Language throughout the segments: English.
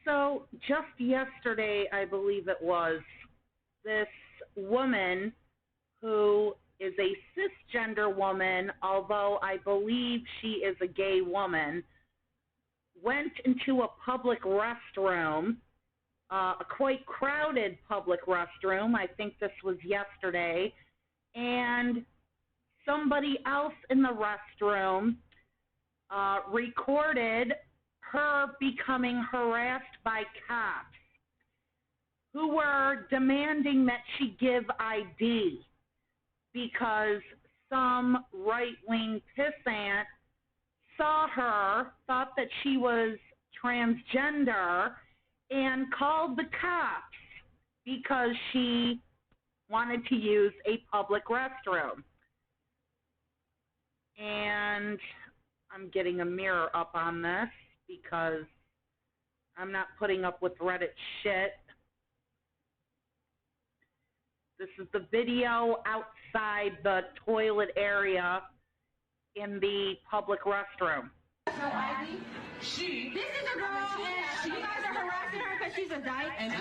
So just yesterday, I believe it was, this woman who is a cisgender woman, although I believe she is a gay woman, went into a public restroom, a quite crowded public restroom. I think this was yesterday. And somebody else in the restroom recorded her becoming harassed by cops who were demanding that she give ID because some right-wing pissant saw her, thought that she was transgender, and called the cops because she wanted to use a public restroom. And I'm getting a mirror up on this because I'm not putting up with Reddit shit. This is the video outside the toilet area in the public restroom. This is a girl, and you guys are harassing her because she's a dyke. And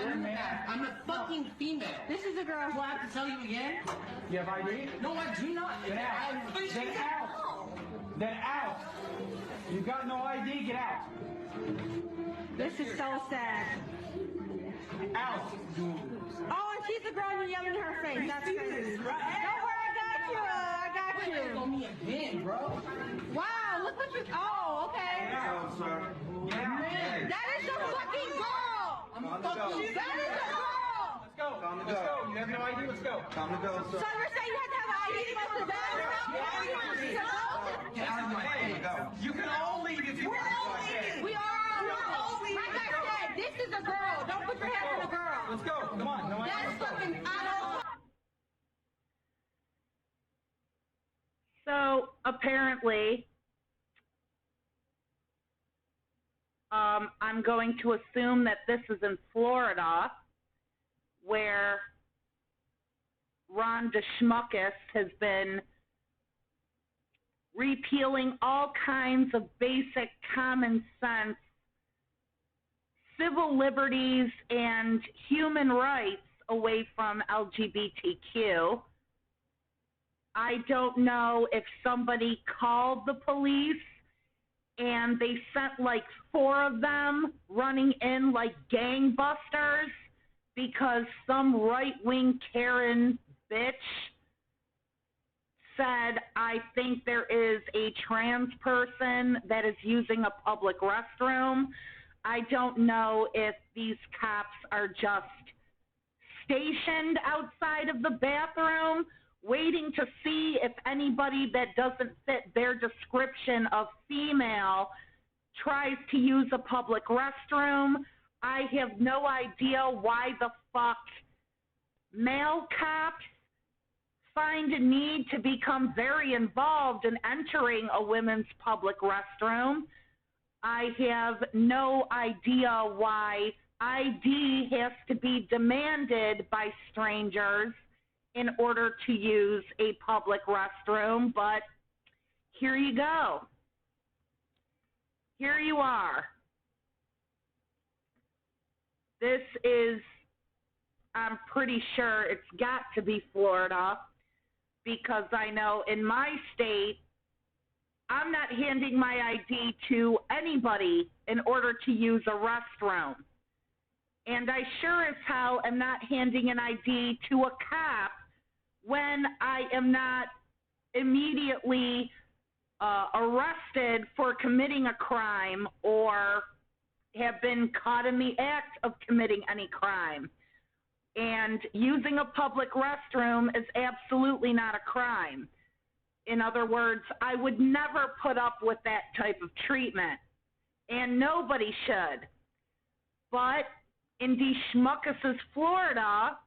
I'm a fucking female. This is a girl. Do I have to tell you again? You have ID? No, I do not. Get out. Get out. Get out. You got no ID, get out. This is so sad. Out. Oh, and she's a girl and you're yelling in her face. That's crazy. Don't worry, I got you. On me again, bro. Wow, look what you. Oh, okay. Get out, sir. Get out. That is a fucking girl. I'm fucking. That is a girl. Let's go. Let's go. You have no ID, let's go. Time to go, So sir. you're saying you have to have an ID to go to the bathroom? Get out of my way. You can all leave if you want to go ahead. We are all leaving. Like I said, this is a girl. Don't put your hands on a girl. Let's go. Come on. No ID. That's fucking out of. So apparently, I'm going to assume that this is in Florida, where Ron DeSchmuckus has been repealing all kinds of basic common sense civil liberties and human rights away from LGBTQ. I don't know if somebody called the police and they sent like 4 of them running in like gangbusters because some right-wing Karen bitch said, I think there is a trans person that is using a public restroom. I don't know if these cops are just stationed outside of the bathroom waiting to see if anybody that doesn't fit their description of female tries to use a public restroom. I have no idea why the fuck male cops find a need to become very involved in entering a women's public restroom. I have no idea why ID has to be demanded by strangers in order to use a public restroom, but here you go. Here you are. This is, I'm pretty sure it's got to be Florida, because I know in my state, I'm not handing my ID to anybody in order to use a restroom. And I sure as hell am not handing an ID to a cop when I am not immediately arrested for committing a crime or have been caught in the act of committing any crime. And using a public restroom is absolutely not a crime. In other words, I would never put up with that type of treatment, and nobody should. But in DeSchmuckus' Florida,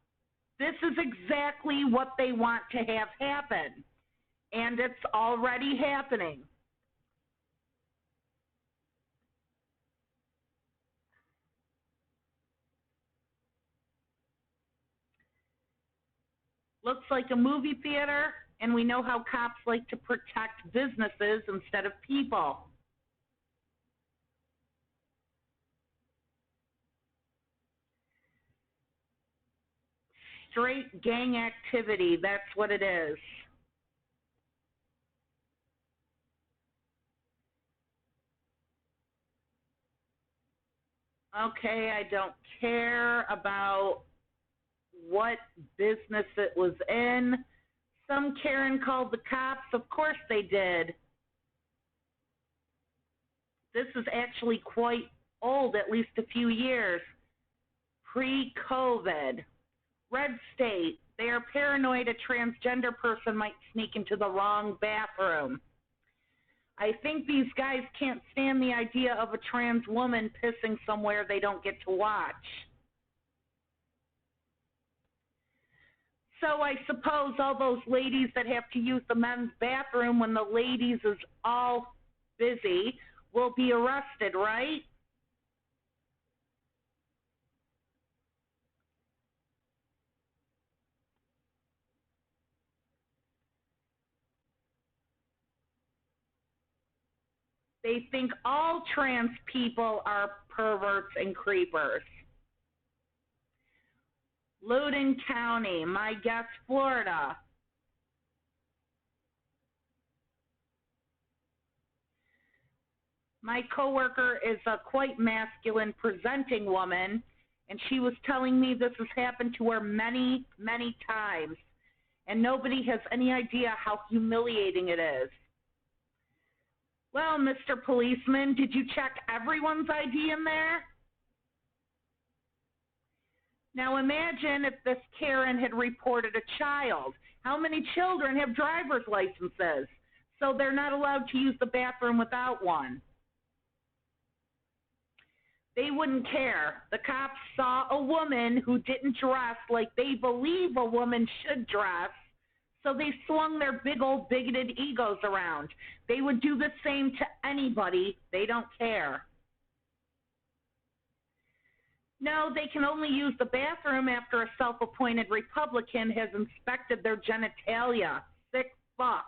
this is exactly what they want to have happen, and it's already happening. Looks like a movie theater, and we know how cops like to protect businesses instead of people. Straight gang activity, that's what it is. Okay, I don't care about what business it was in. Some Karen called the cops. Of course they did. This is actually quite old, at least a few years. Pre-COVID. Red state. They are paranoid a transgender person might sneak into the wrong bathroom. I think these guys can't stand the idea of a trans woman pissing somewhere they don't get to watch. So I suppose all those ladies that have to use the men's bathroom when the ladies is all busy will be arrested, right? They think all trans people are perverts and creepers. Loudoun County, my guess, Florida. My coworker is a quite masculine presenting woman, and she was telling me this has happened to her many, many times, and nobody has any idea how humiliating it is. Well, Mr. Policeman, did you check everyone's ID in there? Now imagine if this Karen had reported a child. How many children have driver's licenses? So they're not allowed to use the bathroom without one. They wouldn't care. The cops saw a woman who didn't dress like they believe a woman should dress, so they swung their big old bigoted egos around. They would do the same to anybody. They don't care. No, they can only use the bathroom after a self-appointed Republican has inspected their genitalia. Sick fucks.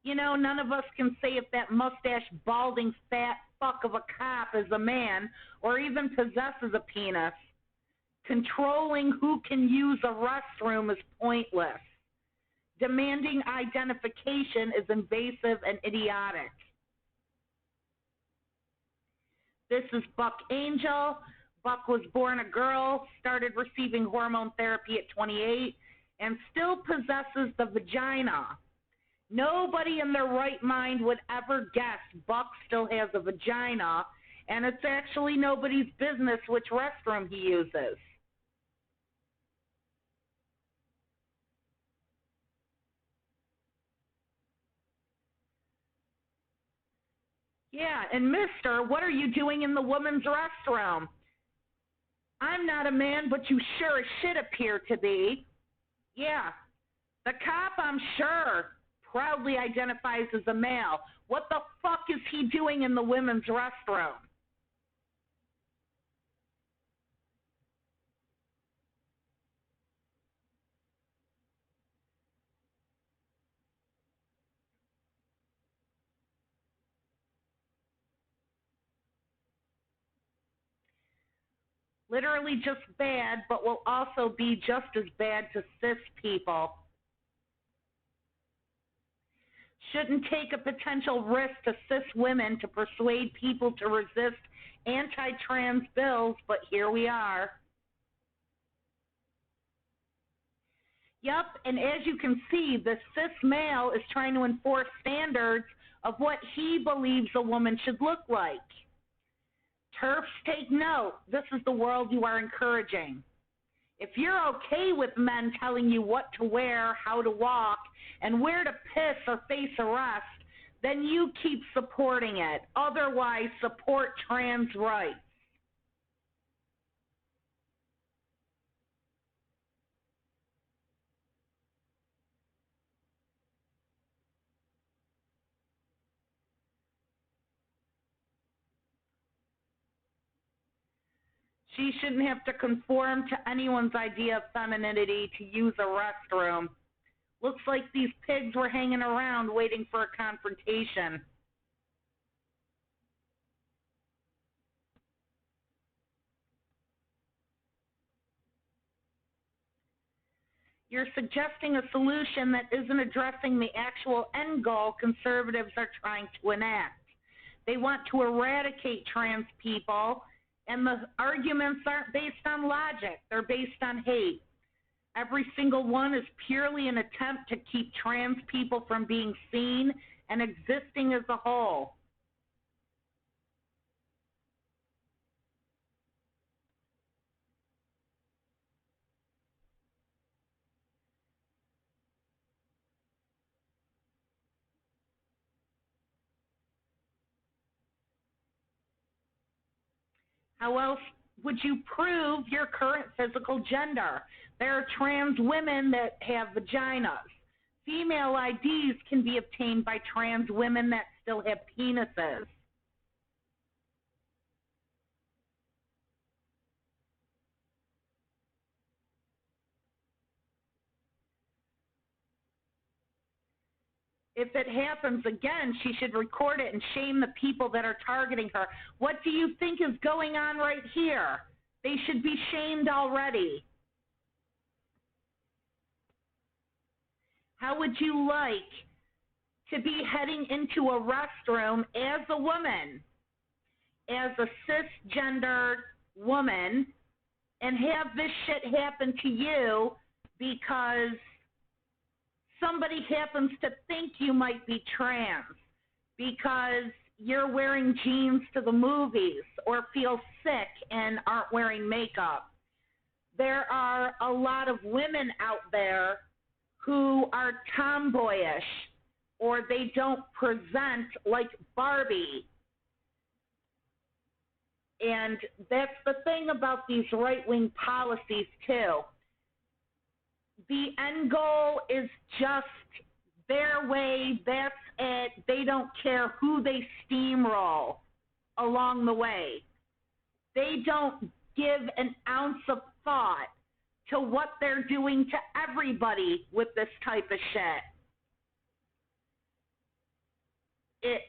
You know, none of us can say if that mustache, balding, fat fuck of a cop is a man or even possesses a penis. Controlling who can use a restroom is pointless. Demanding identification is invasive and idiotic. This is Buck Angel. Buck was born a girl, started receiving hormone therapy at 28, and still possesses the vagina. Nobody in their right mind would ever guess Buck still has a vagina, and it's actually nobody's business which restroom he uses. Yeah, and mister, what are you doing in the women's restroom? I'm not a man, but you sure as shit appear to be. Yeah, the cop, I'm sure, proudly identifies as a male. What the fuck is he doing in the women's restroom? Literally just bad, but will also be just as bad to cis people. Shouldn't take a potential risk to cis women to persuade people to resist anti-trans bills, but here we are. Yep, and as you can see, the cis male is trying to enforce standards of what he believes a woman should look like. TERFs, take note. This is the world you are encouraging. If you're okay with men telling you what to wear, how to walk, and where to piss or face arrest, then you keep supporting it. Otherwise, support trans rights. She shouldn't have to conform to anyone's idea of femininity to use a restroom. Looks like these pigs were hanging around waiting for a confrontation. You're suggesting a solution that isn't addressing the actual end goal conservatives are trying to enact. They want to eradicate trans people, and the arguments aren't based on logic. They're based on hate. Every single one is purely an attempt to keep trans people from being seen and existing as a whole. How else would you prove your current physical gender? There are trans women that have vaginas. Female IDs can be obtained by trans women that still have penises. If it happens again, she should record it and shame the people that are targeting her. What do you think is going on right here? They should be shamed already. How would you like to be heading into a restroom as a woman, as a cisgendered woman, and have this shit happen to you because somebody happens to think you might be trans, because you're wearing jeans to the movies or feel sick and aren't wearing makeup? There are a lot of women out there who are tomboyish, or they don't present like Barbie. And that's the thing about these right-wing policies, too. The end goal is just their way, that's it. They don't care who they steamroll along the way. They don't give an ounce of thought to what they're doing to everybody with this type of shit.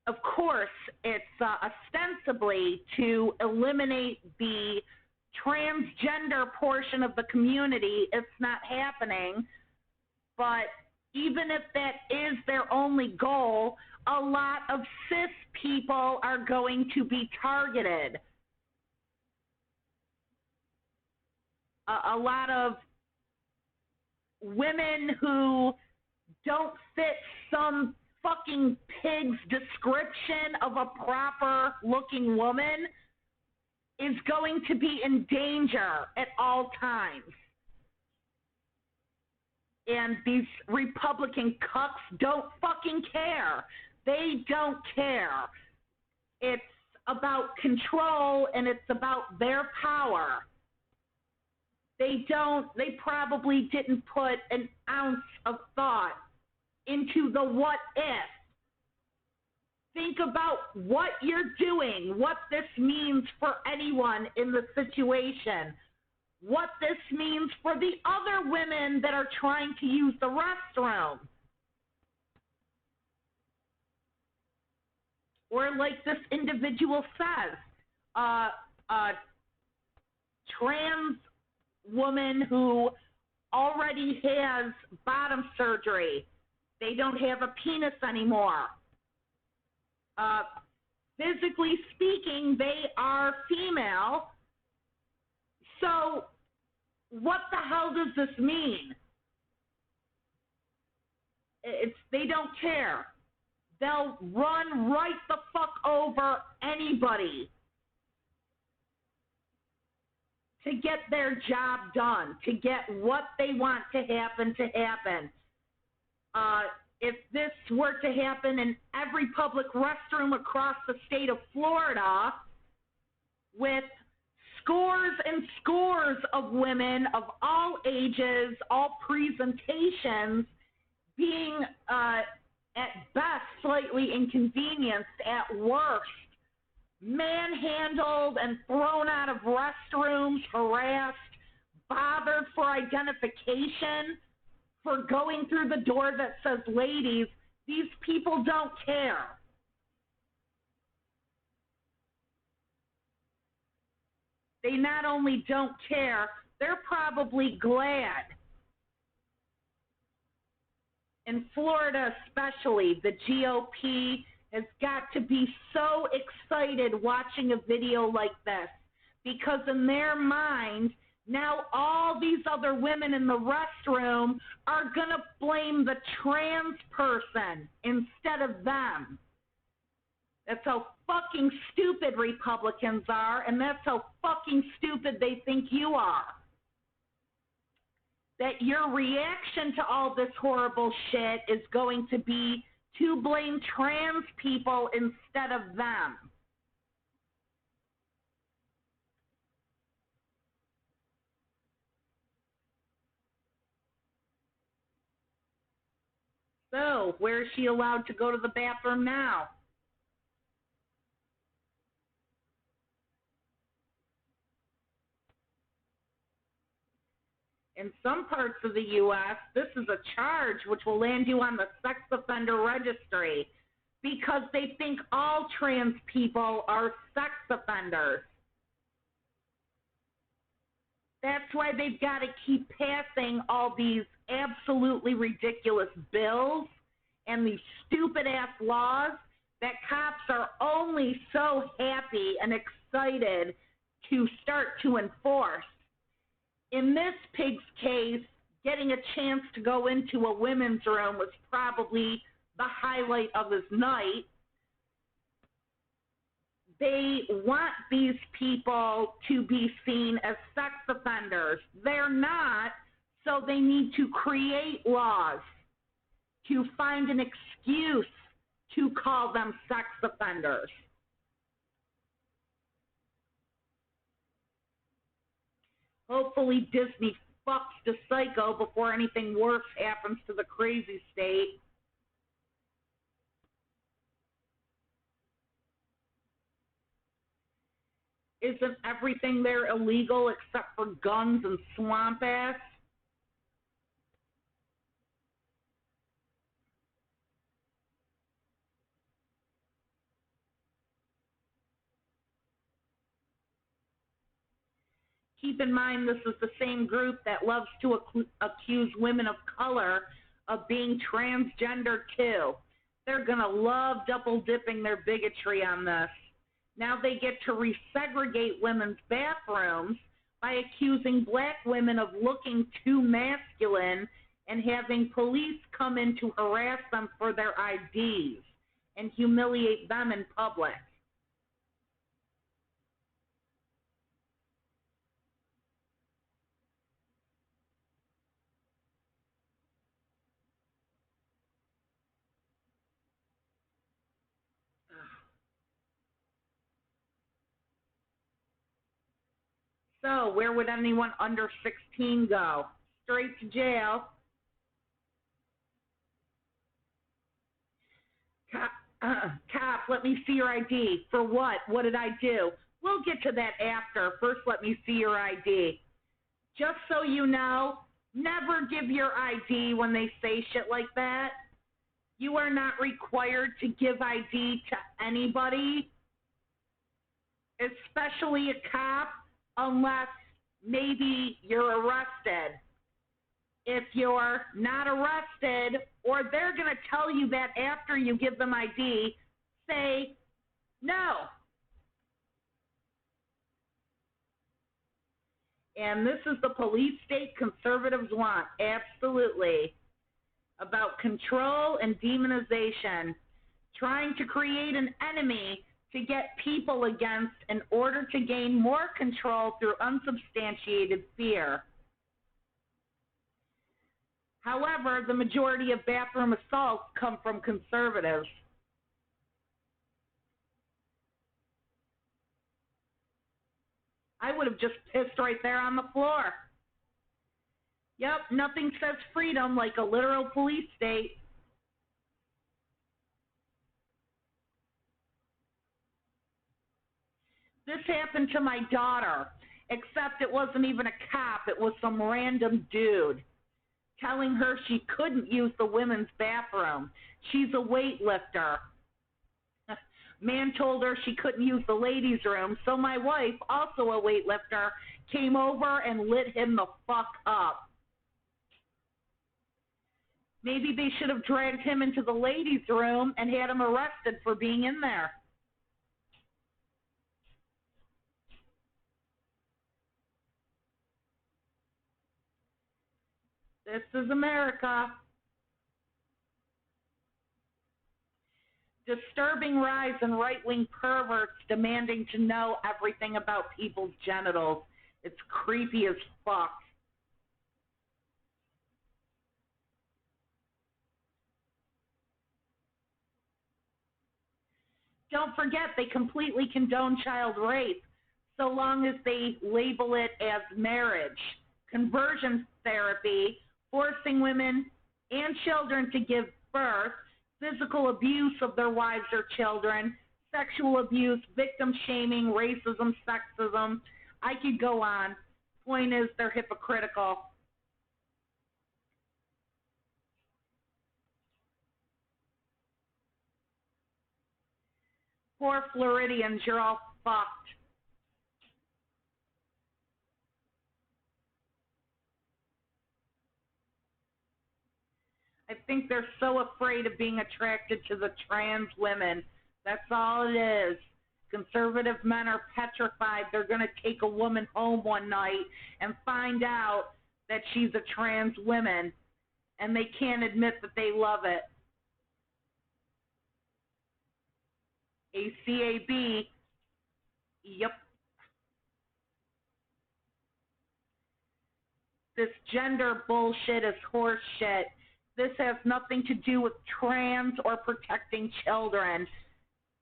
Of course, it's ostensibly to eliminate the transgender portion of the community. It's not happening. But even if that is their only goal, a lot of cis people are going to be targeted. A lot of women who don't fit some fucking pig's description of a proper looking woman is going to be in danger at all times. And these Republican cucks don't fucking care. They don't care. It's about control, and it's about their power. They probably didn't put an ounce of thought into the what if. Think about what you're doing, what this means for anyone in the situation, what this means for the other women that are trying to use the restroom. Or like this individual says, a trans woman who already has bottom surgery. They don't have a penis anymore. Physically speaking, they are female. So what the hell does this mean? They don't care. They'll run right the fuck over anybody to get their job done, to get what they want to happen. If this were to happen in every public restroom across the state of Florida, with scores and scores of women of all ages, all presentations, being at best slightly inconvenienced, at worst manhandled and thrown out of restrooms, harassed, bothered for identification, for going through the door that says ladies, these people don't care. They not only don't care, they're probably glad In Florida especially, the GOP has got to be so excited watching a video like this, because in their mind, now all these other women in the restroom are going to blame the trans person instead of them. That's how fucking stupid Republicans are, and that's how fucking stupid they think you are. That your reaction to all this horrible shit is going to be to blame trans people instead of them. So, where is she allowed to go to the bathroom now? In some parts of the U.S., this is a charge which will land you on the sex offender registry because they think all trans people are sex offenders. That's why they've got to keep passing all these absolutely ridiculous bills and these stupid-ass laws that cops are only so happy and excited to start to enforce. In this pig's case, getting a chance to go into a women's room was probably the highlight of his night. They want these people to be seen as sex offenders. They're not, so they need to create laws to find an excuse to call them sex offenders. Hopefully Disney fucks the psycho before anything worse happens to the crazy state. Isn't everything there illegal except for guns and swamp ass? Keep in mind, this is the same group that loves to accuse women of color of being transgender too. They're going to love double dipping their bigotry on this. Now they get to resegregate women's bathrooms by accusing black women of looking too masculine and having police come in to harass them for their IDs and humiliate them in public. So, where would anyone under 16 go? Straight to jail. Cop, let me see your ID. For what? What did I do? We'll get to that after. First, let me see your ID. Just so you know, never give your ID when they say shit like that. You are not required to give ID to anybody, especially a cop, unless maybe you're arrested. If you're not arrested, or they're going to tell you that after you give them ID, say no. And this is the police state conservatives want, absolutely. About control and demonization, trying to create an enemy to get people against in order to gain more control through unsubstantiated fear. However, the majority of bathroom assaults come from conservatives. I would have just pissed right there on the floor. Yep, nothing says freedom like a literal police state. This happened to my daughter, except it wasn't even a cop, it was some random dude telling her she couldn't use the women's bathroom. She's a weightlifter. Man told her she couldn't use the ladies' room, so my wife, also a weightlifter, came over and lit him the fuck up. Maybe they should have dragged him into the ladies' room and had him arrested for being in there. This is America. Disturbing rise in right-wing perverts demanding to know everything about people's genitals. It's creepy as fuck. Don't forget, they completely condone child rape so long as they label it as marriage, conversion therapy, forcing women and children to give birth, physical abuse of their wives or children, sexual abuse, victim shaming, racism, sexism. I could go on. Point is, they're hypocritical. Poor Floridians, you're all fucked. I think they're so afraid of being attracted to the trans women. That's all it is. Conservative men are petrified they're going to take a woman home one night and find out that she's a trans woman, and they can't admit that they love it. ACAB, yep. This gender bullshit is horse shit. This has nothing to do with trans or protecting children.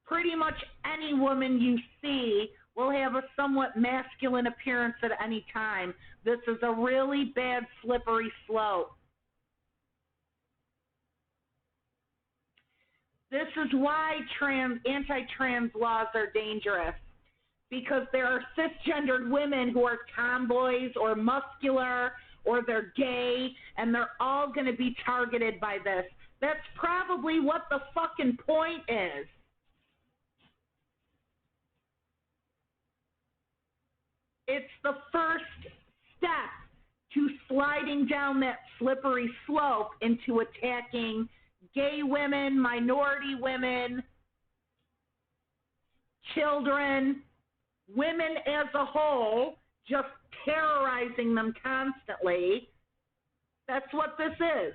Pretty much any woman you see will have a somewhat masculine appearance at any time. This is a really bad, slippery slope. This is why anti-trans laws are dangerous, because there are cisgendered women who are tomboys or muscular or they're gay, and they're all going to be targeted by this. That's probably what the fucking point is. It's the first step to sliding down that slippery slope into attacking gay women, minority women, children, women as a whole, just terrorizing them constantly. That's what this is.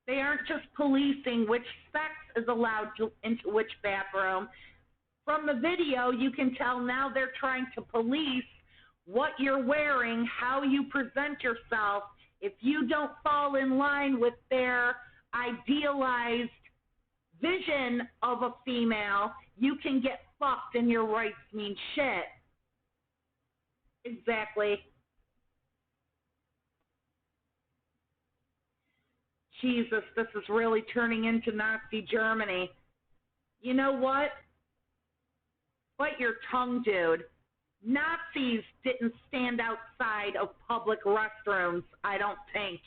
They aren't just policing which sex is allowed into which bathroom. From the video, you can tell now they're trying to police what you're wearing, how you present yourself. If you don't fall in line with their idealized vision of a female, you can get fucked and your rights mean shit. Exactly. Jesus, this is really turning into Nazi Germany. You know what? Bite your tongue, dude. Nazis didn't stand outside of public restrooms, I don't think,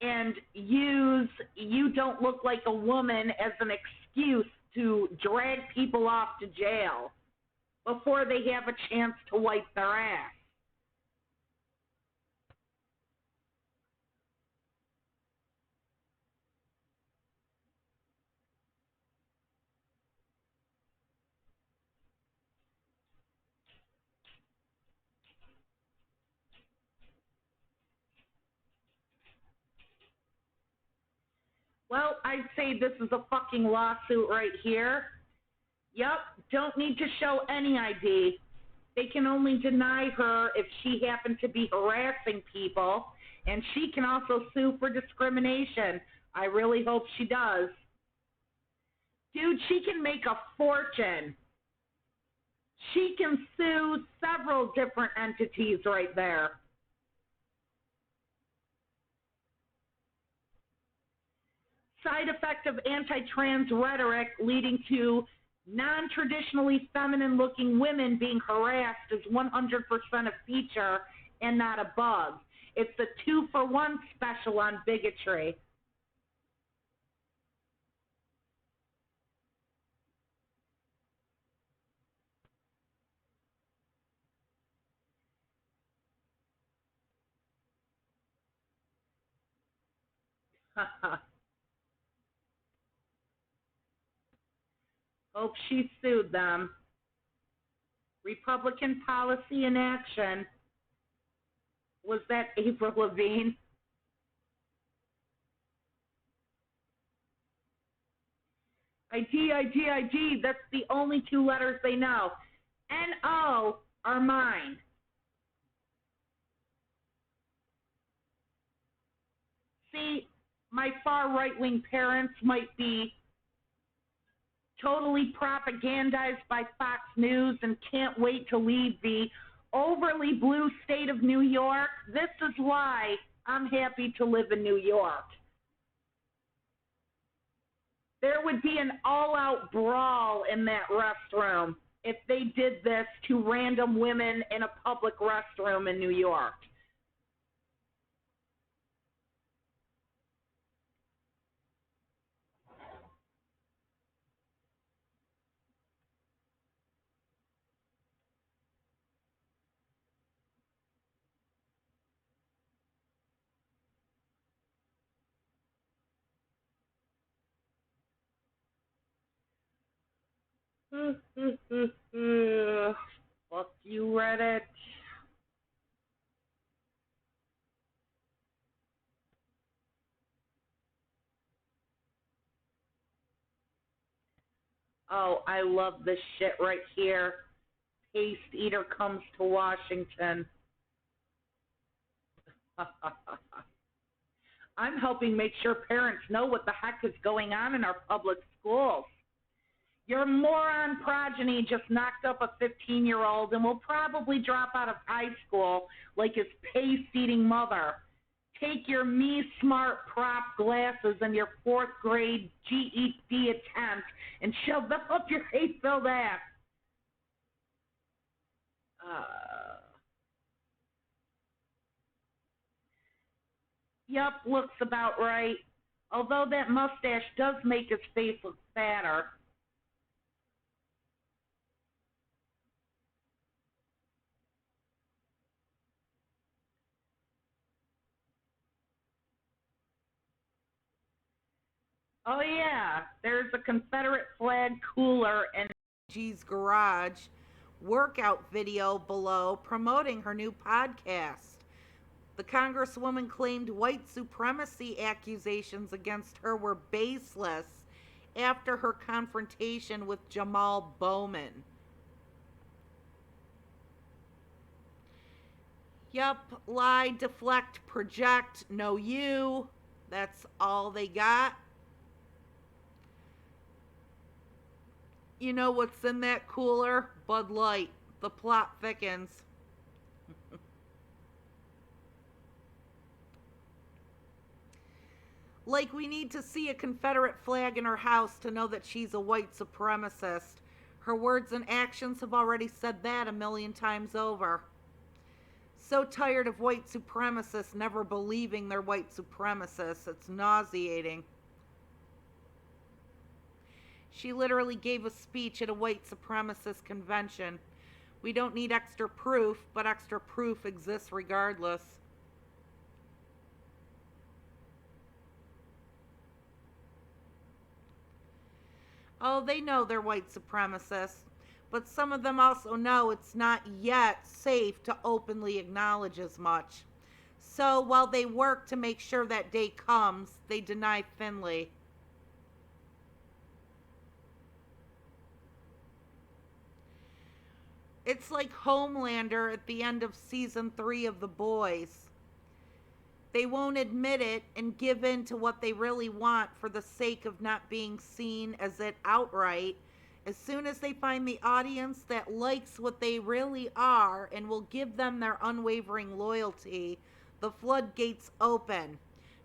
and use "you don't look like a woman" as an excuse to drag people off to jail before they have a chance to wipe their ass. Well, I'd say this is a fucking lawsuit right here. Yep, don't need to show any ID. They can only deny her if she happened to be harassing people, and she can also sue for discrimination. I really hope she does. Dude, she can make a fortune. She can sue several different entities right there. Side effect of anti-trans rhetoric leading to non-traditionally feminine-looking women being harassed is 100% a feature and not a bug. It's a 2-for-1 special on bigotry. Hope she sued them. Republican policy in action. Was that Avril Lavigne? IG. That's the only 2 letters they know. N-O are mine. See, my far right-wing parents might be totally propagandized by Fox News and can't wait to leave the overly blue state of New York. This is why I'm happy to live in New York. There would be an all-out brawl in that restroom if they did this to random women in a public restroom in New York. Fuck you, Reddit. Oh, I love this shit right here. Paste eater comes to Washington. I'm helping make sure parents know what the heck is going on in our public schools. Your moron progeny just knocked up a 15-year-old and will probably drop out of high school like his paste-eating mother. Take your me-smart prop glasses and your 4th grade GED attempt and shove them up your hate-filled ass. Yup, looks about right. Although that mustache does make his face look fatter. Oh yeah, there's a Confederate flag cooler in G's garage. Workout video below promoting her new podcast. The Congresswoman claimed white supremacy accusations against her were baseless after her confrontation with Jamal Bowman. Yup, lie, deflect, project, no you. That's all they got. You know what's in that cooler? Bud Light. The plot thickens. Like we need to see a Confederate flag in her house to know that she's a white supremacist. Her words and actions have already said that a million times over. So tired of white supremacists never believing they're white supremacists. It's nauseating. She literally gave a speech at a white supremacist convention. We don't need extra proof, but extra proof exists regardless. Oh, they know they're white supremacists, but some of them also know it's not yet safe to openly acknowledge as much. So while they work to make sure that day comes, they deny Finley. It's like Homelander at the end of season 3 of The Boys. They won't admit it and give in to what they really want for the sake of not being seen as it outright. As soon as they find the audience that likes what they really are and will give them their unwavering loyalty, the floodgates open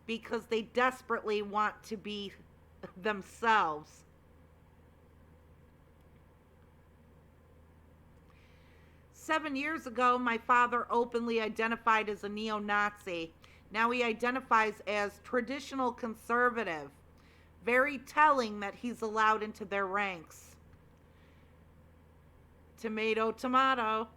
because they desperately want to be themselves. 7 years ago, my father openly identified as a neo-Nazi. Now he identifies as traditional conservative. Very telling that he's allowed into their ranks. Tomato, tomato.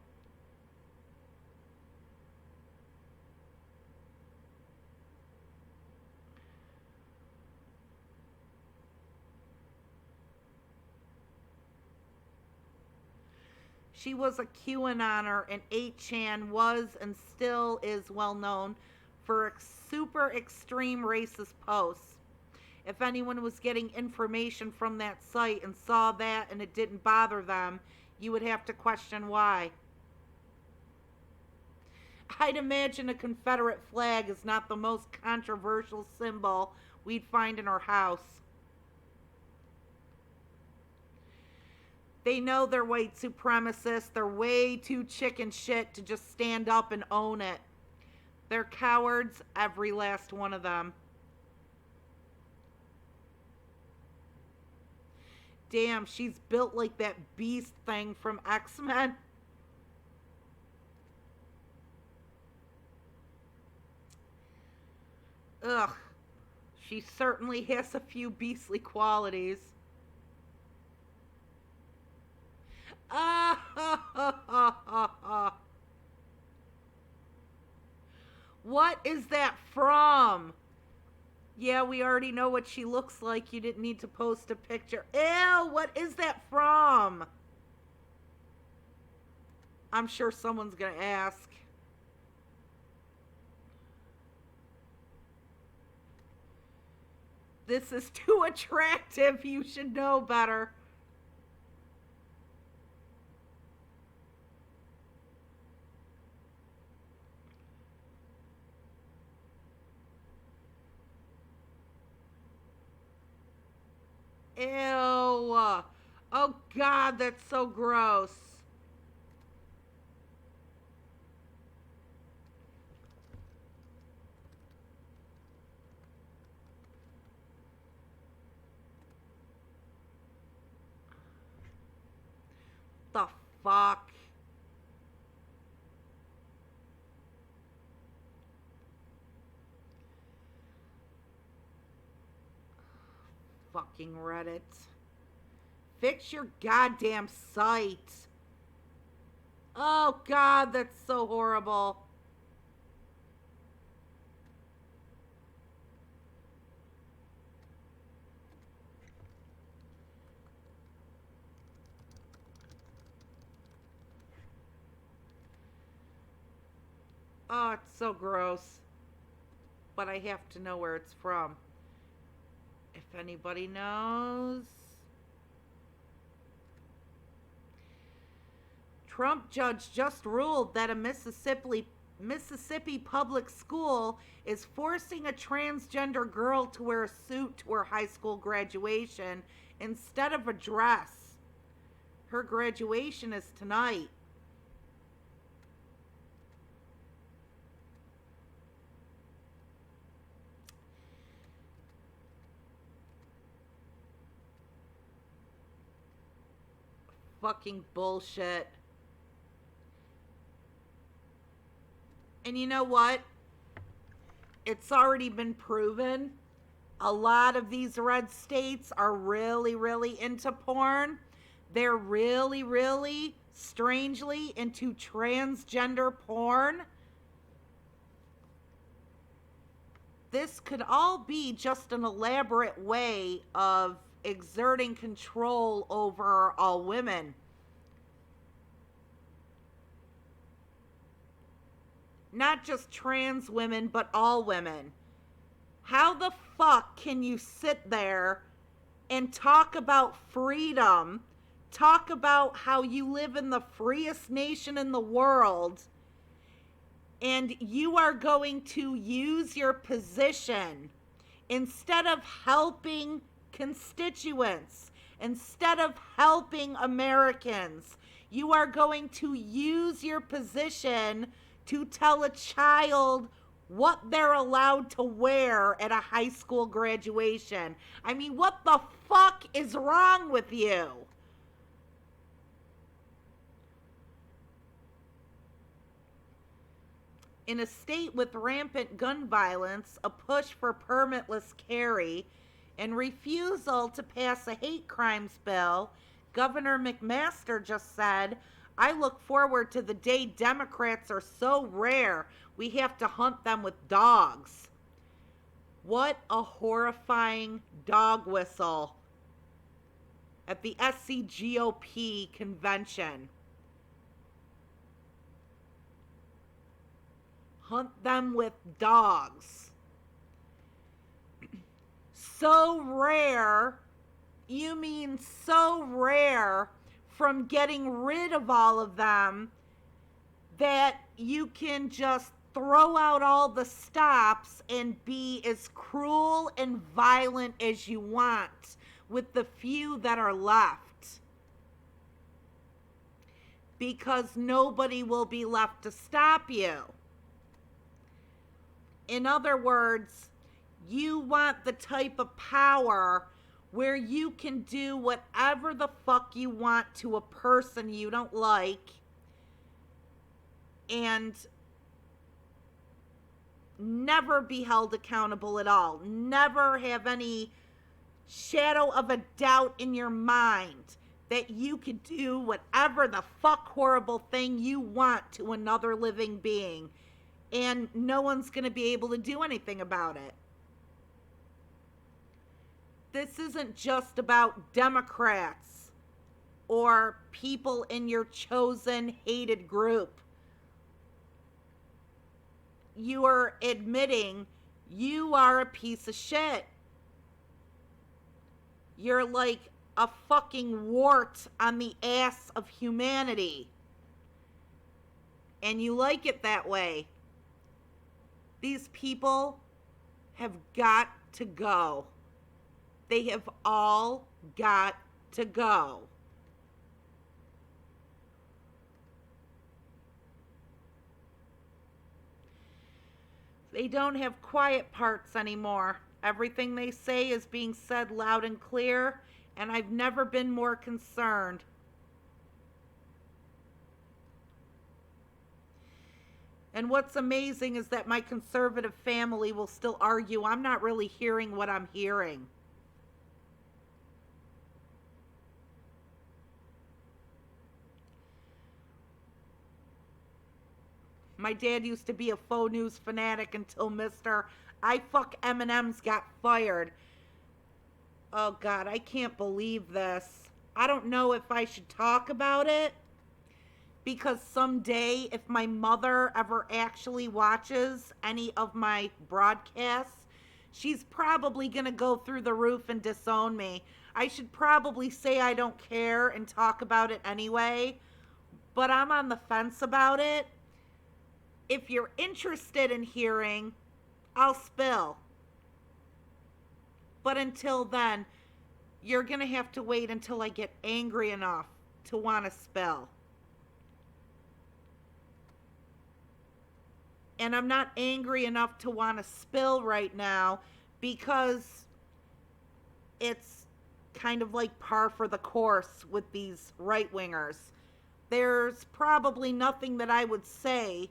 She was a QAnoner, and 8chan was and still is well known for super extreme racist posts. If anyone was getting information from that site and saw that and it didn't bother them, you would have to question why. I'd imagine a Confederate flag is not the most controversial symbol we'd find in our house. They know they're white supremacists. They're way too chicken shit to just stand up and own it. They're cowards, every last one of them. Damn, she's built like that beast thing from X-Men. Ugh. She certainly has a few beastly qualities. What is that from? Yeah, we already know what she looks like. You didn't need to post a picture. Ew, what is that from? I'm sure someone's gonna ask. This is too attractive. You should know better. Ew. Oh God, that's so gross. The fuck? Fucking Reddit. Fix your goddamn site. Oh God, that's so horrible. Oh, it's so gross. But I have to know where it's from. If anybody knows. Trump judge just ruled that a Mississippi public school is forcing a transgender girl to wear a suit to her high school graduation instead of a dress. Her graduation is tonight. Fucking bullshit. And you know what? It's already been proven. A lot of these red states are really, really into porn. They're really, really, strangely into transgender porn. This could all be just an elaborate way of exerting control over all women. Not just trans women, but all women. How the fuck can you sit there and talk about freedom, talk about how you live in the freest nation in the world, and you are going to use your position instead of helping constituents, instead of helping Americans? You are going to use your position to tell a child what they're allowed to wear at a high school graduation. I mean, what the fuck is wrong with you? In a state with rampant gun violence, a push for permitless carry, and refusal to pass a hate crimes bill, Governor McMaster just said, I look forward to the day Democrats are so rare we have to hunt them with dogs. What a horrifying dog whistle at the SCGOP convention. Hunt them with dogs. So rare, you mean so rare from getting rid of all of them that you can just throw out all the stops and be as cruel and violent as you want with the few that are left. Because nobody will be left to stop you. In other words, you want the type of power where you can do whatever the fuck you want to a person you don't like and never be held accountable at all. Never have any shadow of a doubt in your mind that you could do whatever the fuck horrible thing you want to another living being, and no one's going to be able to do anything about it. This isn't just about Democrats or people in your chosen hated group. You are admitting you are a piece of shit. You're like a fucking wart on the ass of humanity. And you like it that way. These people have got to go. They have all got to go. They don't have quiet parts anymore. Everything they say is being said loud and clear, and I've never been more concerned. And what's amazing is that my conservative family will still argue I'm not really hearing what I'm hearing. My dad used to be a faux news fanatic until Mr. I fuck M&M's got fired. Oh God, I can't believe this. I don't know if I should talk about it, because someday if my mother ever actually watches any of my broadcasts, she's probably gonna go through the roof and disown me. I should probably say I don't care and talk about it anyway, but I'm on the fence about it. If you're interested in hearing, I'll spill. But until then, you're going to have to wait until I get angry enough to want to spill. And I'm not angry enough to want to spill right now because it's kind of like par for the course with these right-wingers. There's probably nothing that I would say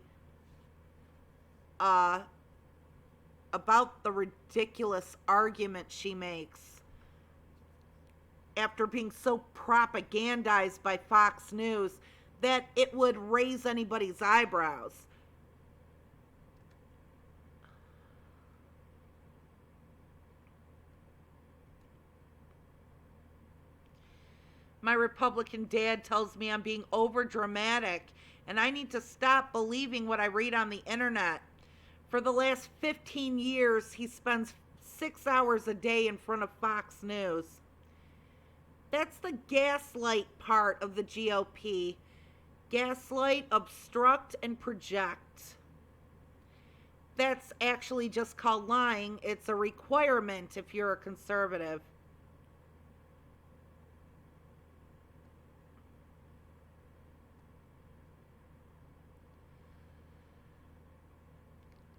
about the ridiculous argument she makes after being so propagandized by Fox News that it would raise anybody's eyebrows. My Republican dad tells me I'm being over dramatic and I need to stop believing what I read on the internet. For the last 15 years, he spends 6 hours a day in front of Fox News. That's the gaslight part of the GOP. Gaslight, obstruct, and project. That's actually just called lying. It's a requirement if you're a conservative.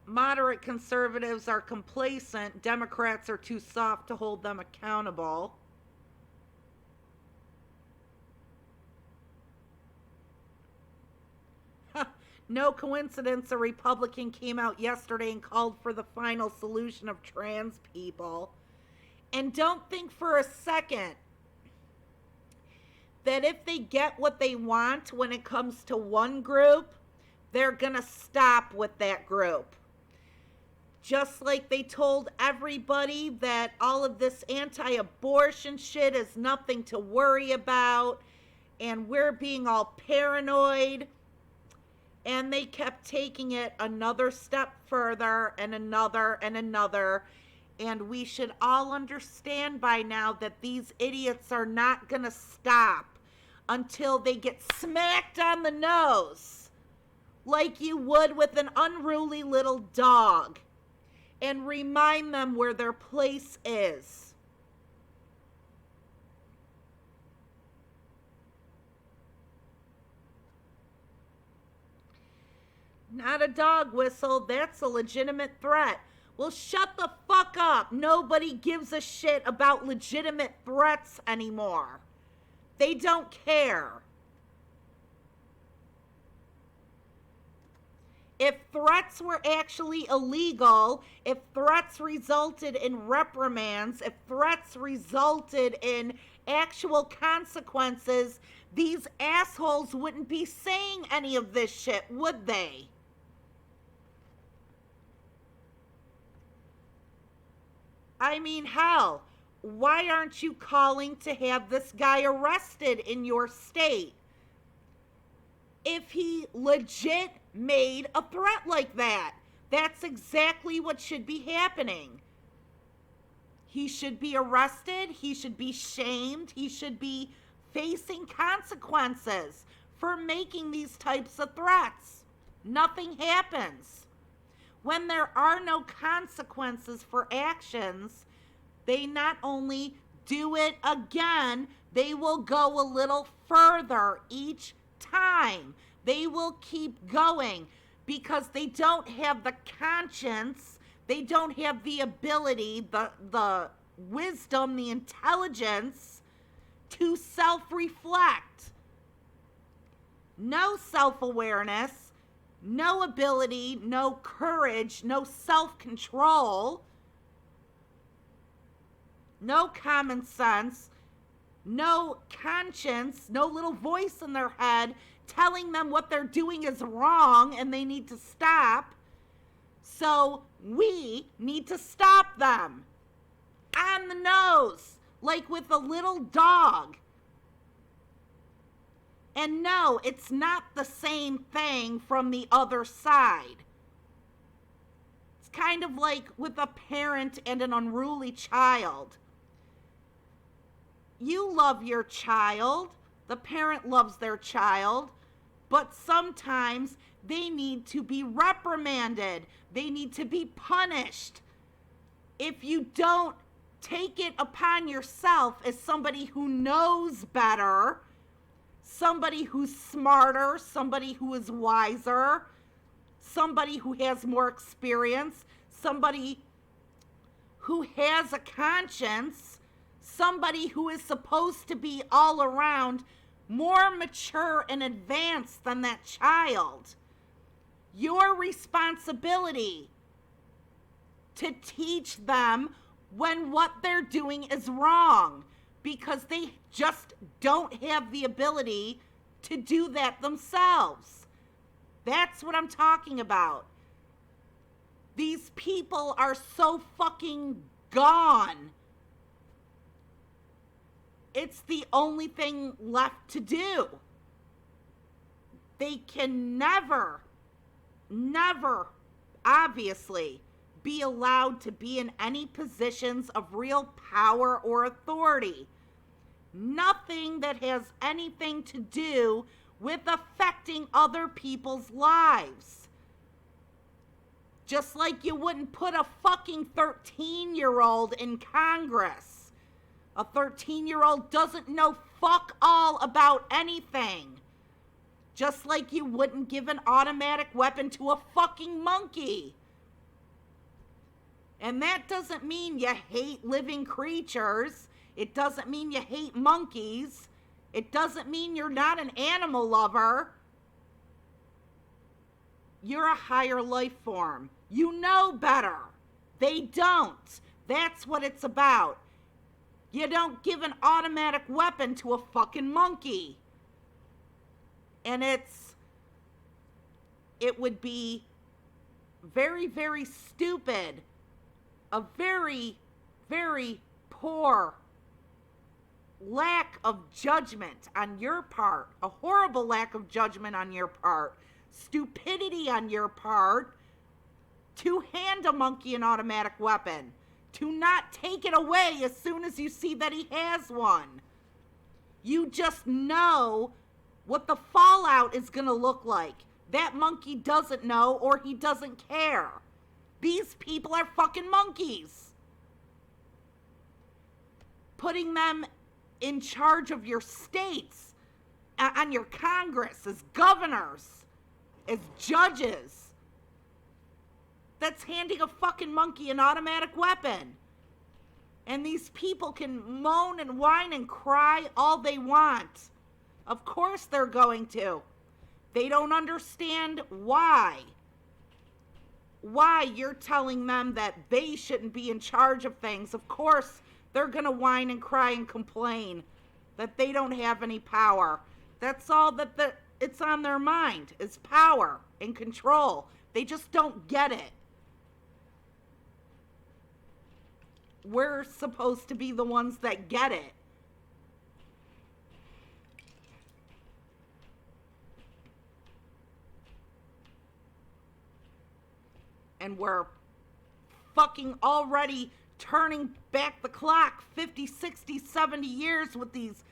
Moderate conservatives are complacent. Democrats are too soft to hold them accountable. No coincidence a Republican came out yesterday and called for the final solution of trans people. And don't think for a second that if they get what they want when it comes to one group, they're gonna stop with that group. Just like they told everybody that all of this anti-abortion shit is nothing to worry about, and we're being all paranoid, and they kept taking it another step further and another and another. And we should all understand by now that these idiots are not gonna stop until they get smacked on the nose like you would with an unruly little dog, and remind them where their place is. Not a dog whistle, that's a legitimate threat. Well, shut the fuck up. Nobody gives a shit about legitimate threats anymore. They don't care. If threats were actually illegal, if threats resulted in reprimands, if threats resulted in actual consequences, these assholes wouldn't be saying any of this shit, would they? I mean, hell, why aren't you calling to have this guy arrested in your state? If he legit made a threat like that, that's exactly what should be happening. He should be arrested, he should be shamed, he should be facing consequences for making these types of threats. Nothing happens. When there are no consequences for actions, they not only do it again, they will go a little further each time. They will keep going because they don't have the conscience, they don't have the ability, the wisdom, the intelligence to self-reflect. No self-awareness, no ability, no courage, no self-control, no common sense, no conscience, no little voice in their head telling them what they're doing is wrong and they need to stop. So we need to stop them. On the nose, like with a little dog. And no, it's not the same thing from the other side. It's kind of like with a parent and an unruly child. You love your child, the parent loves their child, but sometimes they need to be reprimanded. They need to be punished. If you don't take it upon yourself as somebody who knows better, somebody who's smarter, somebody who is wiser, somebody who has more experience, somebody who has a conscience, somebody who is supposed to be all around more mature and advanced than that child. Your responsibility to teach them when what they're doing is wrong, because they just don't have the ability to do that themselves. That's what I'm talking about. These people are so fucking gone. It's the only thing left to do. They can never, obviously, be allowed to be in any positions of real power or authority. Nothing that has anything to do with affecting other people's lives. Just like you wouldn't put a fucking 13-year-old in Congress. A 13-year-old doesn't know fuck all about anything. Just like you wouldn't give an automatic weapon to a fucking monkey. And that doesn't mean you hate living creatures. It doesn't mean you hate monkeys. It doesn't mean you're not an animal lover. You're a higher life form. You know better. They don't. That's what it's about. You don't give an automatic weapon to a fucking monkey. And it would be very, very stupid. A very, very poor lack of judgment on your part. A horrible lack of judgment on your part. Stupidity on your part to hand a monkey an automatic weapon. To not take it away as soon as you see that he has one. You just know what the fallout is going to look like. That monkey doesn't know, or he doesn't care. These people are fucking monkeys. Putting them in charge of your states, on your Congress, as governors, as judges. That's handing a fucking monkey an automatic weapon. And these people can moan and whine and cry all they want. Of course they're going to. They don't understand why. Why you're telling them that they shouldn't be in charge of things. Of course they're going to whine and cry and complain that they don't have any power. That's all that it's on their mind, is power and control. They just don't get it. We're supposed to be the ones that get it. And we're fucking already turning back the clock 50, 60, 70 years with these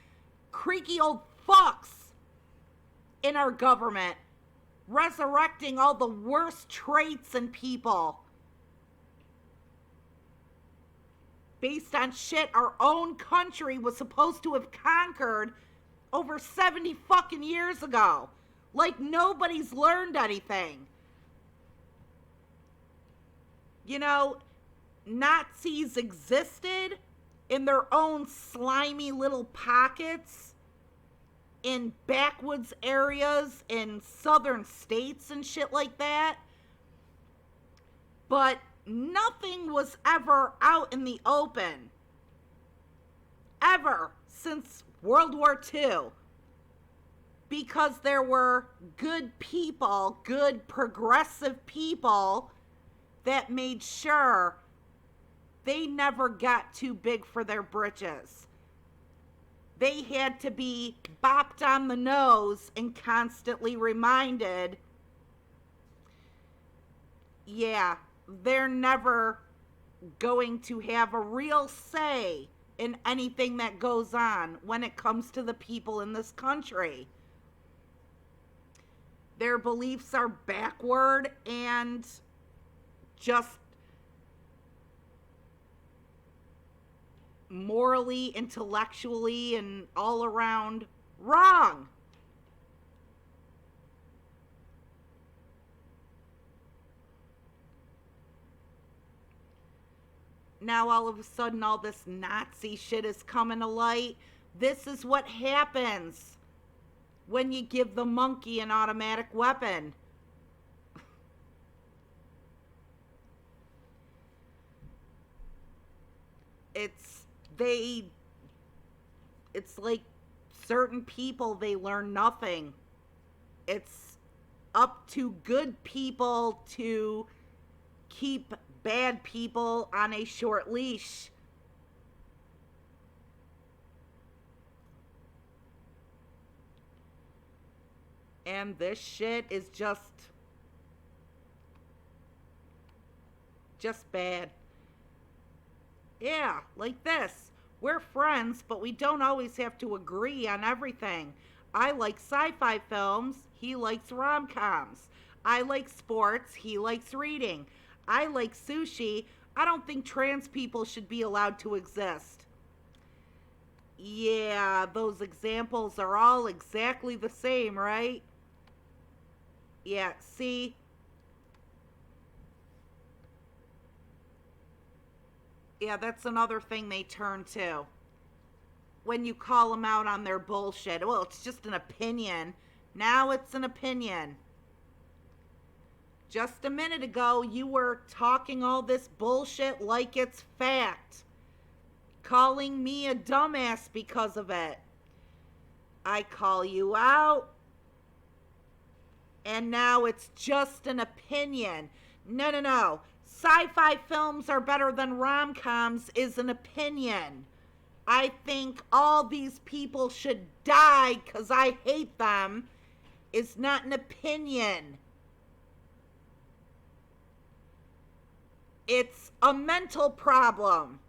creaky old fucks in our government, resurrecting all the worst traits in people based on shit our own country was supposed to have conquered over 70 fucking years ago. Like nobody's learned anything. You know, Nazis existed in their own slimy little pockets in backwoods areas in southern states and shit like that. But nothing was ever out in the open. Ever since World War II. Because there were good people, good progressive people that made sure they never got too big for their britches. They had to be bopped on the nose and constantly reminded, yeah, they're never going to have a real say in anything that goes on when it comes to the people in this country. Their beliefs are backward and just morally, intellectually, and all around wrong. Now all of a sudden all this Nazi shit is coming to light. This is what happens when you give the monkey an automatic weapon. It's like certain people, they learn nothing. It's up to good people to keep bad people on a short leash. And this shit is just bad. Yeah, like this. We're friends, but we don't always have to agree on everything. I like sci-fi films. He likes rom-coms. I like sports. He likes reading. I like sushi. I don't think trans people should be allowed to exist. Yeah, those examples are all exactly the same, right? Yeah, see? Yeah, that's another thing they turn to. When you call them out on their bullshit. Well, it's just an opinion. Now it's an opinion. Just a minute ago, you were talking all this bullshit like it's fact. Calling me a dumbass because of it. I call you out. And now it's just an opinion. No. Sci-fi films are better than rom-coms is an opinion. I think all these people should die because I hate them is not an opinion. It's a mental problem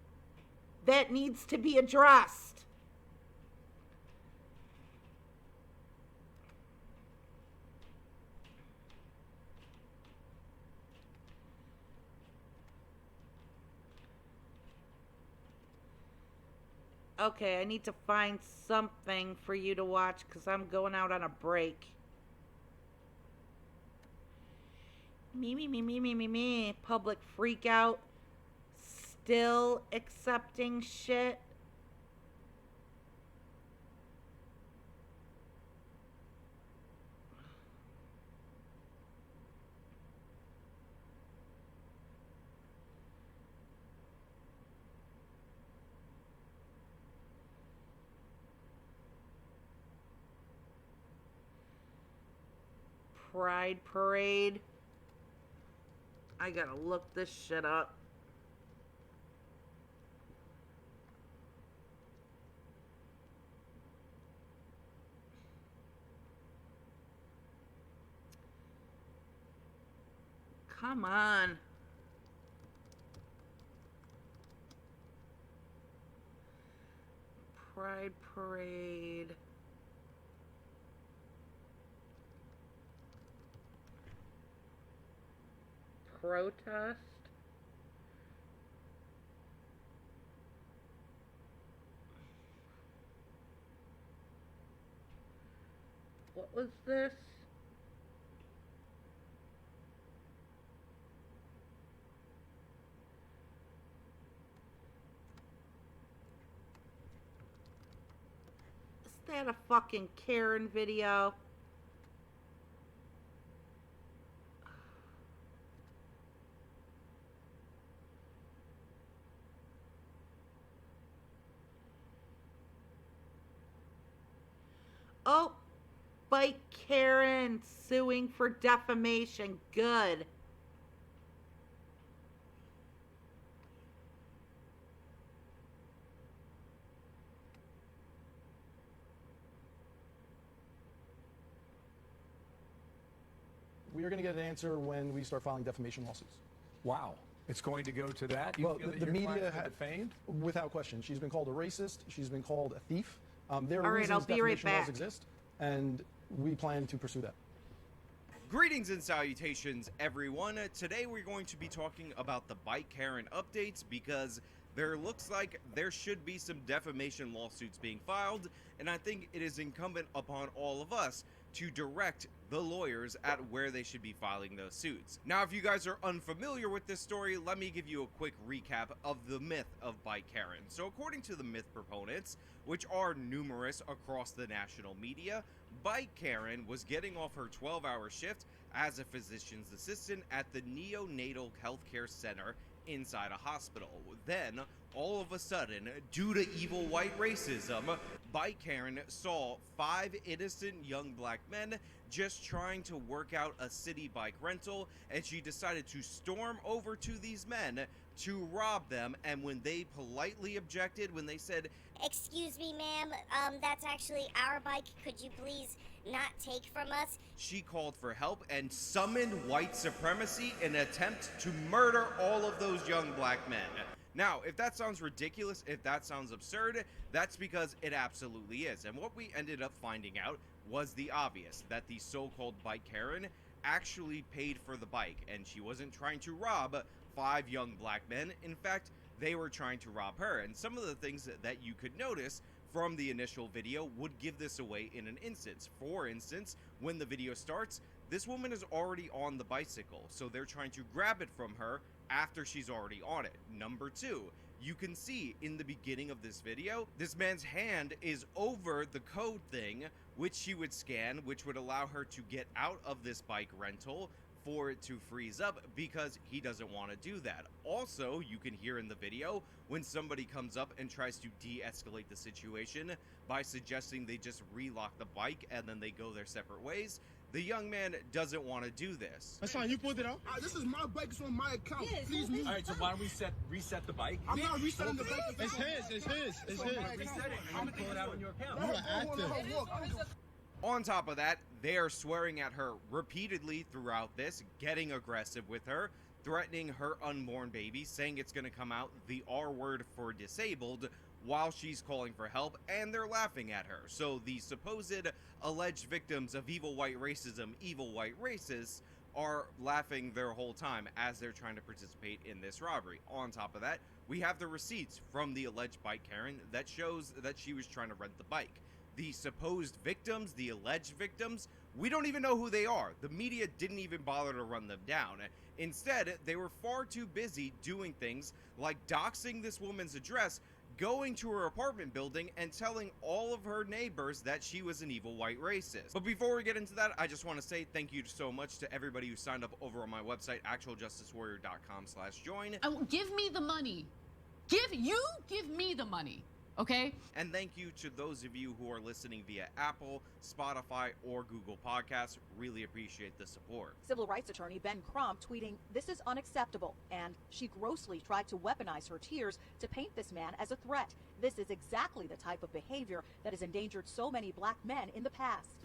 that needs to be addressed. Okay, I need to find something for you to watch because I'm going out on a break. Me. Public freak out. Still accepting shit. Pride Parade. I gotta look this shit up. Come on. Pride Parade. Protest. What was this? Is that a fucking Karen video? Oh, Bike Karen suing for defamation. Good. We are going to get an answer when we start filing defamation lawsuits. Wow. It's going to go to that? You Well, feel that the your media client's been ha- defamed? Without question. She's been called a racist. She's been called a thief. There are All right, reasons I'll be right defamation laws back. exist, and we plan to pursue that. Greetings and salutations, everyone. Today we're going to be talking about the Bike Karen updates because there looks like there should be some defamation lawsuits being filed, and I think it is incumbent upon all of us to direct the lawyers at where they should be filing those suits. Now, if you guys are unfamiliar with this story, let me give you a quick recap of the myth of Bike Karen. So according to the myth proponents, which are numerous across the national media, Bike Karen was getting off her 12-hour shift as a physician's assistant at the neonatal healthcare center inside a hospital. Then, all of a sudden, due to evil white racism, Bike Karen saw 5 innocent young black men just trying to work out a city bike rental, and she decided to storm over to these men to rob them. And when they politely objected, when they said, "Excuse me, ma'am, that's actually our bike. Could you please not take from us?" she called for help and summoned white supremacy in an attempt to murder all of those young black men. Now, if that sounds ridiculous, if that sounds absurd, that's because it absolutely is. And what we ended up finding out was the obvious, that the so-called Bike Karen actually paid for the bike, and she wasn't trying to rob 5 young black men. In fact, they were trying to rob her. And some of the things that you could notice from the initial video would give this away in an instance. For instance, when the video starts, this woman is already on the bicycle, so they're trying to grab it from her after she's already on it. Number 2, you can see in the beginning of this video, this man's hand is over the code thing, which she would scan, which would allow her to get out of this bike rental for it to freeze up because he doesn't want to do that. Also, you can hear in the video when somebody comes up and tries to de-escalate the situation by suggesting they just relock the bike and then they go their separate ways. The young man doesn't want to do this. That's fine, you pulled it out. This is my bike, it's on my account. Yes, Please move. All right, so why don't we reset the bike? I'm not resetting the bike. It's his. Reset it, and then pull it out on your account. You are active. On top of that, they are swearing at her repeatedly throughout this, getting aggressive with her, threatening her unborn baby, saying it's going to come out the R word for disabled while she's calling for help, and they're laughing at her. So the supposed alleged victims of evil white racism, evil white racists, are laughing their whole time as they're trying to participate in this robbery. On top of that, we have the receipts from the alleged bike Karen that shows that she was trying to rent the bike. The supposed victims, the alleged victims, we don't even know who they are. The media didn't even bother to run them down. Instead, they were far too busy doing things like doxing this woman's address, going to her apartment building, and telling all of her neighbors that she was an evil white racist. But before we get into that, I just want to say thank you so much to everybody who signed up over on my website, actualjusticewarrior.com/join. Give me the money. Give me the money. Okay? And thank you to those of you who are listening via Apple, Spotify, or Google Podcasts. Really appreciate the support. Civil rights attorney Ben Crump tweeting, "This is unacceptable," and she grossly tried to weaponize her tears to paint this man as a threat. This is exactly the type of behavior that has endangered so many black men in the past.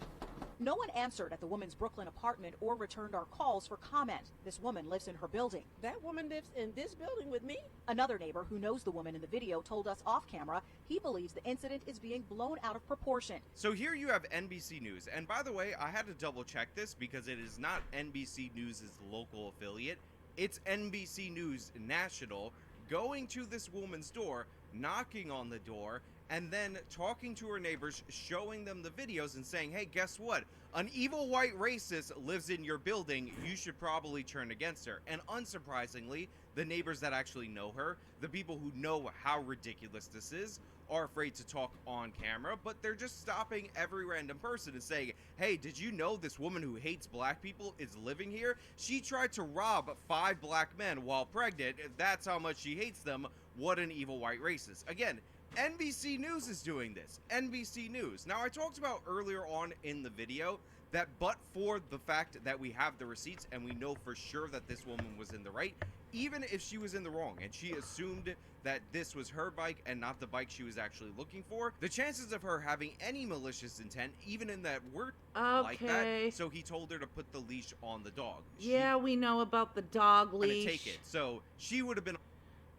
No one answered at the woman's Brooklyn apartment or returned our calls for comment. This woman lives in her building. That woman lives in this building with me? Another neighbor who knows the woman in the video told us off camera he believes the incident is being blown out of proportion. So here you have NBC News. And by the way, I had to double check this because it is not NBC News' local affiliate. It's NBC News National going to this woman's door, knocking on the door, and then talking to her neighbors, showing them the videos and saying, hey, guess what? An evil white racist lives in your building. You should probably turn against her. And unsurprisingly, the neighbors that actually know her, the people who know how ridiculous this is, are afraid to talk on camera, but they're just stopping every random person and saying, hey, did you know this woman who hates black people is living here? She tried to rob 5 black men while pregnant. That's how much she hates them. What an evil white racist. Again, NBC News is doing this. NBC News. Now, I talked about earlier on in the video that but for the fact that we have the receipts and we know for sure that this woman was in the right, even if she was in the wrong and she assumed that this was her bike and not the bike she was actually looking for, the chances of her having any malicious intent, even in that word like that, so he told her to put the leash on the dog. Yeah, we know about the dog leash. Take it. So she would have been...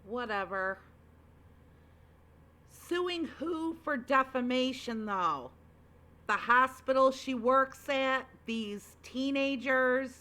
Whatever. Suing who for defamation, though? The hospital she works at? These teenagers?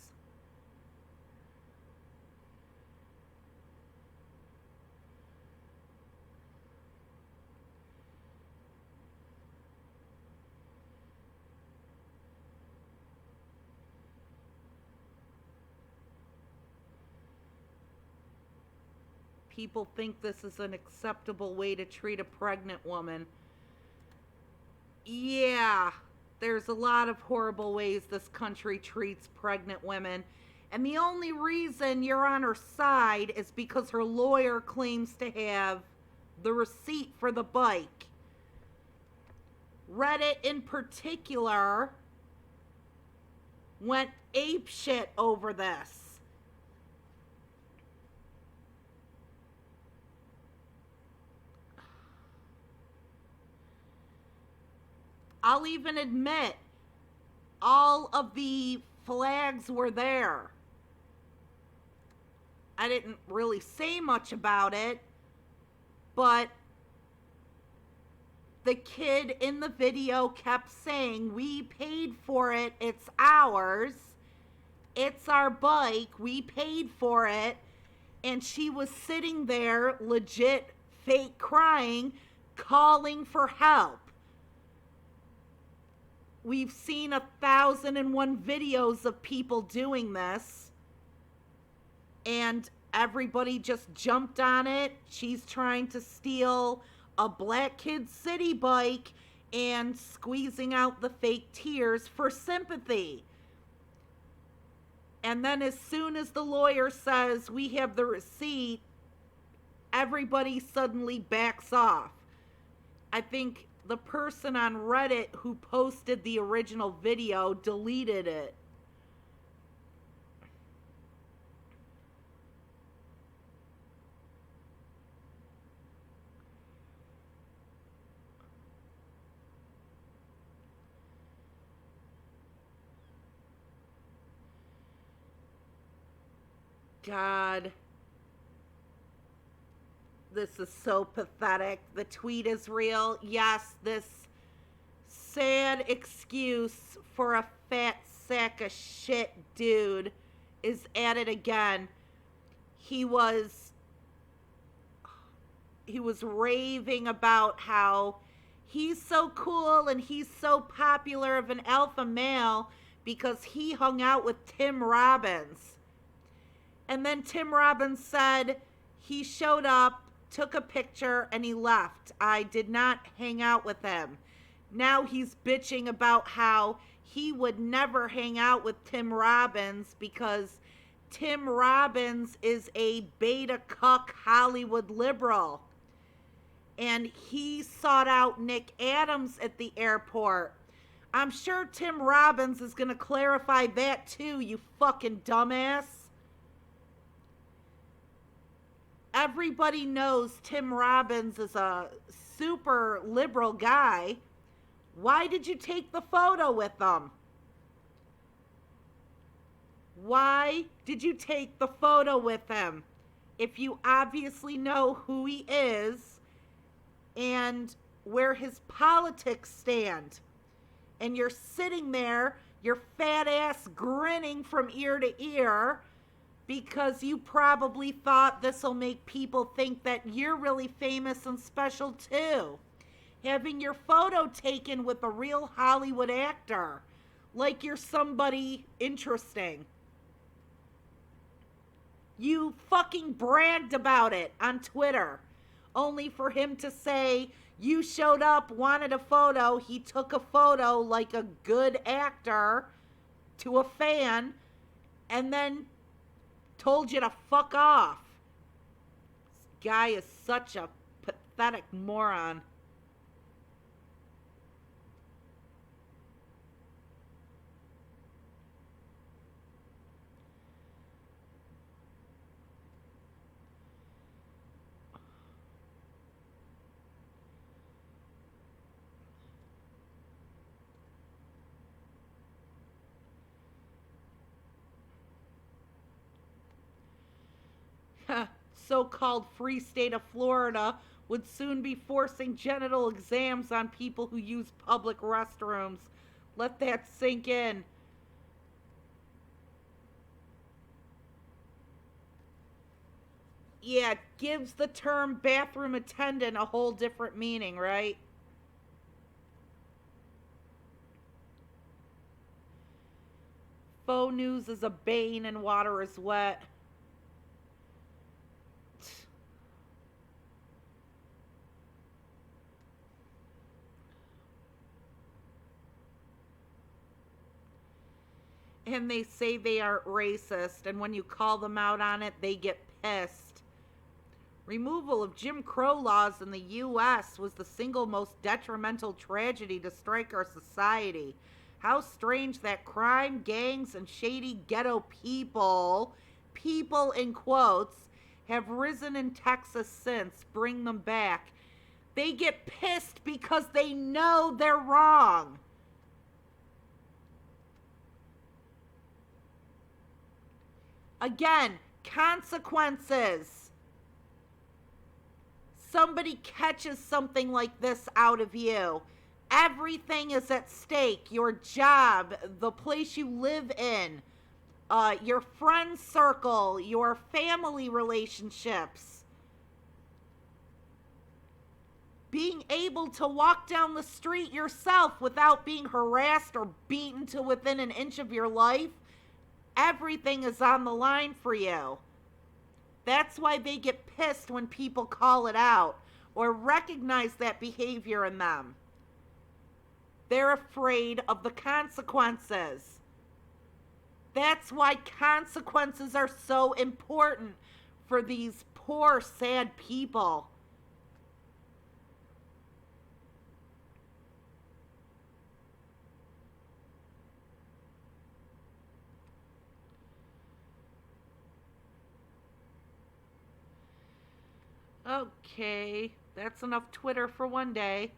People think this is an acceptable way to treat a pregnant woman. Yeah, there's a lot of horrible ways this country treats pregnant women. And the only reason you're on her side is because her lawyer claims to have the receipt for the bike. Reddit in particular went apeshit over this. I'll even admit, all of the flags were there. I didn't really say much about it, but the kid in the video kept saying, we paid for it, it's ours, it's our bike, we paid for it, and she was sitting there legit fake crying, calling for help. We've seen 1,001 videos of people doing this, and everybody just jumped on it. She's trying to steal a Black Kid City bike and squeezing out the fake tears for sympathy. And then as soon as the lawyer says we have the receipt, everybody suddenly backs off. I think the person on Reddit who posted the original video deleted it. God. This is so pathetic. The tweet is real. Yes, this sad excuse for a fat sack of shit dude is at it again. He was raving about how he's so cool and he's so popular of an alpha male because he hung out with Tim Robbins. And then Tim Robbins said he showed up, took a picture, and he left. I did not hang out with him. Now he's bitching about how he would never hang out with Tim Robbins because Tim Robbins is a beta cuck Hollywood liberal. And he sought out Nick Adams at the airport. I'm sure Tim Robbins is going to clarify that too, you fucking dumbass. Everybody knows Tim Robbins is a super liberal guy. Why did you take the photo with him? Why did you take the photo with him? If you obviously know who he is and where his politics stand. And you're sitting there, your fat ass grinning from ear to ear, because you probably thought this will make people think that you're really famous and special too. Having your photo taken with a real Hollywood actor, like you're somebody interesting. You fucking bragged about it on Twitter, only for him to say you showed up, wanted a photo, he took a photo like a good actor to a fan, and then told you to fuck off. This guy is such a pathetic moron. So-called free state of Florida would soon be forcing genital exams on people who use public restrooms. Let that sink in. Yeah, it gives the term bathroom attendant a whole different meaning, right? Faux news is a bane and water is wet. And they say they aren't racist, and when you call them out on it, they get pissed. Removal of Jim Crow laws in the U.S. was the single most detrimental tragedy to strike our society. How strange that crime, gangs, and shady ghetto people in quotes, have risen in Texas since. Bring them back. They get pissed because they know they're wrong. Again, consequences. Somebody catches something like this out of you. Everything is at stake. Your job, the place you live in, your friend circle, your family relationships. Being able to walk down the street yourself without being harassed or beaten to within an inch of your life. Everything is on the line for you. That's why they get pissed when people call it out or recognize that behavior in them. They're afraid of the consequences. That's why consequences are so important for these poor, sad people. Okay, that's enough Twitter for one day.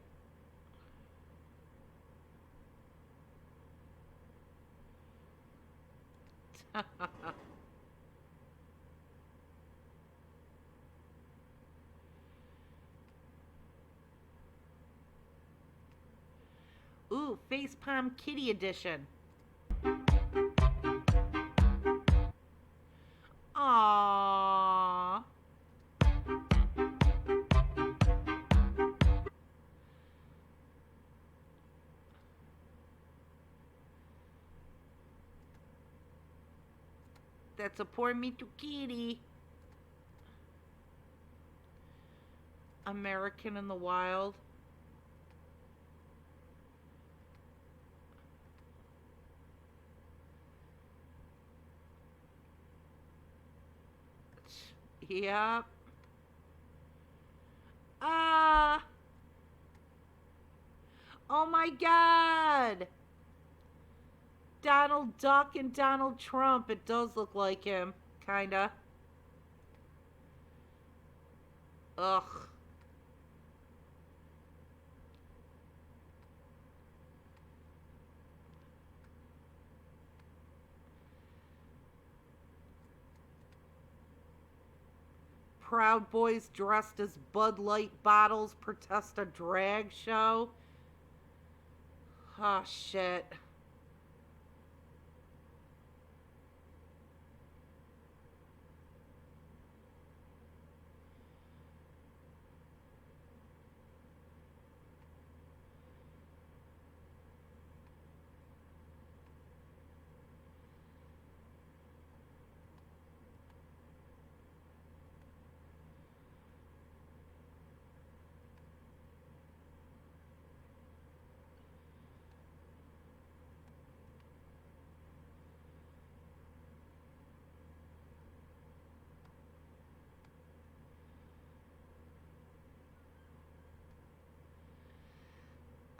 Ooh, Facepalm Kitty Edition. Aww. That's a poor me to kitty. American in the Wild. Yep. Oh my God. Donald Duck and Donald Trump. It does look like him. Kinda. Ugh. Proud Boys dressed as Bud Light bottles protest a drag show. Oh, shit.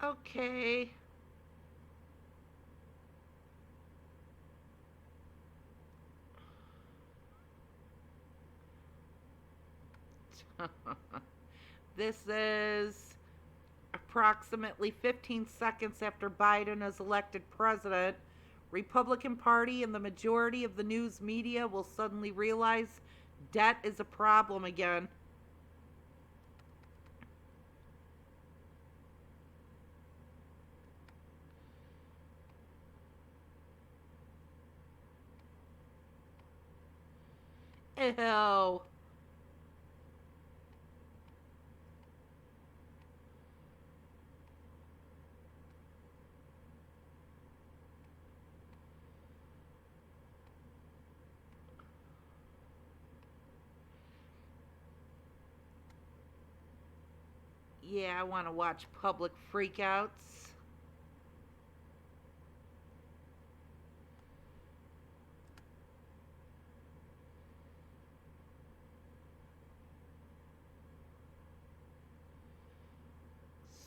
Okay. This is approximately 15 seconds after Biden is elected president. Republican Party and the majority of the news media will suddenly realize debt is a problem again. Ew. Yeah, I want to watch public freakouts.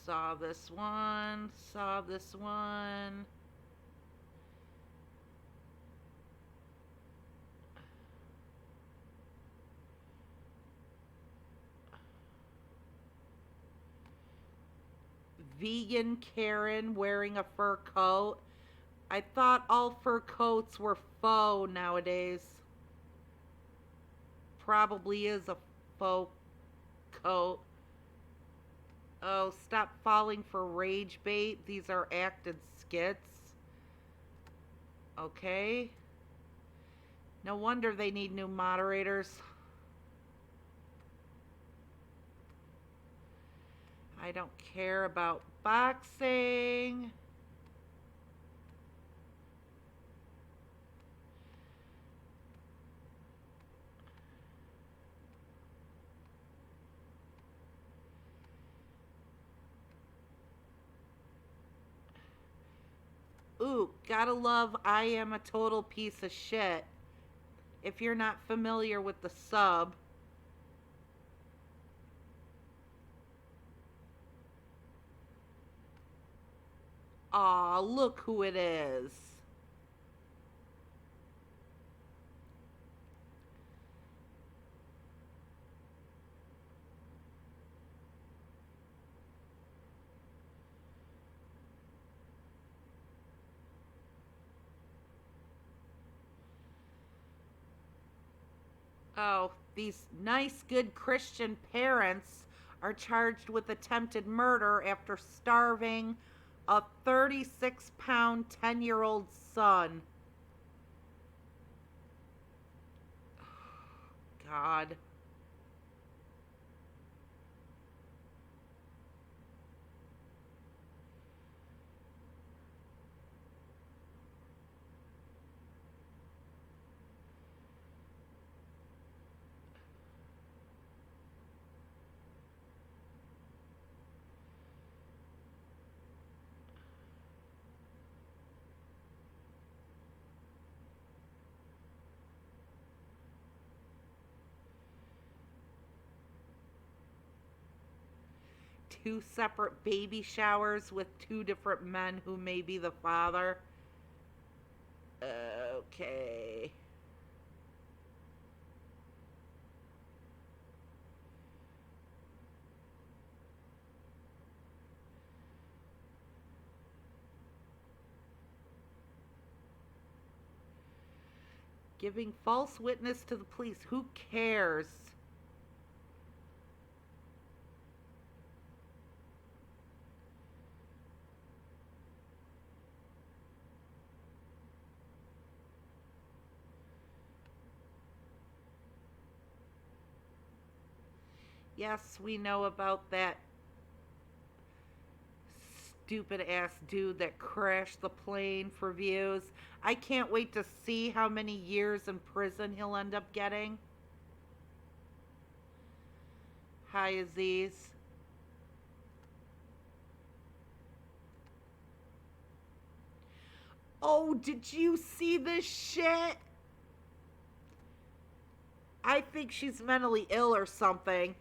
Saw this one. Saw this one. Vegan Karen wearing a fur coat. I thought all fur coats were faux nowadays. Probably is a faux coat. Oh, stop falling for rage bait. These are acted skits. Okay. No wonder they need new moderators. I don't care about boxing. Ooh, Ooh, gotta love I Am a Total Piece of Shit. If you're not familiar with the sub. Aw, look who it is. Oh, these nice, good Christian parents are charged with attempted murder after starving a 36-pound, 10-year-old son. God. Two separate baby showers with two different men who may be the father. Okay. Giving false witness to the police. Who cares? Yes, we know about that stupid ass dude that crashed the plane for views. I can't wait to see how many years in prison he'll end up getting. Hi, Aziz. Oh, did you see this shit? I think she's mentally ill or something.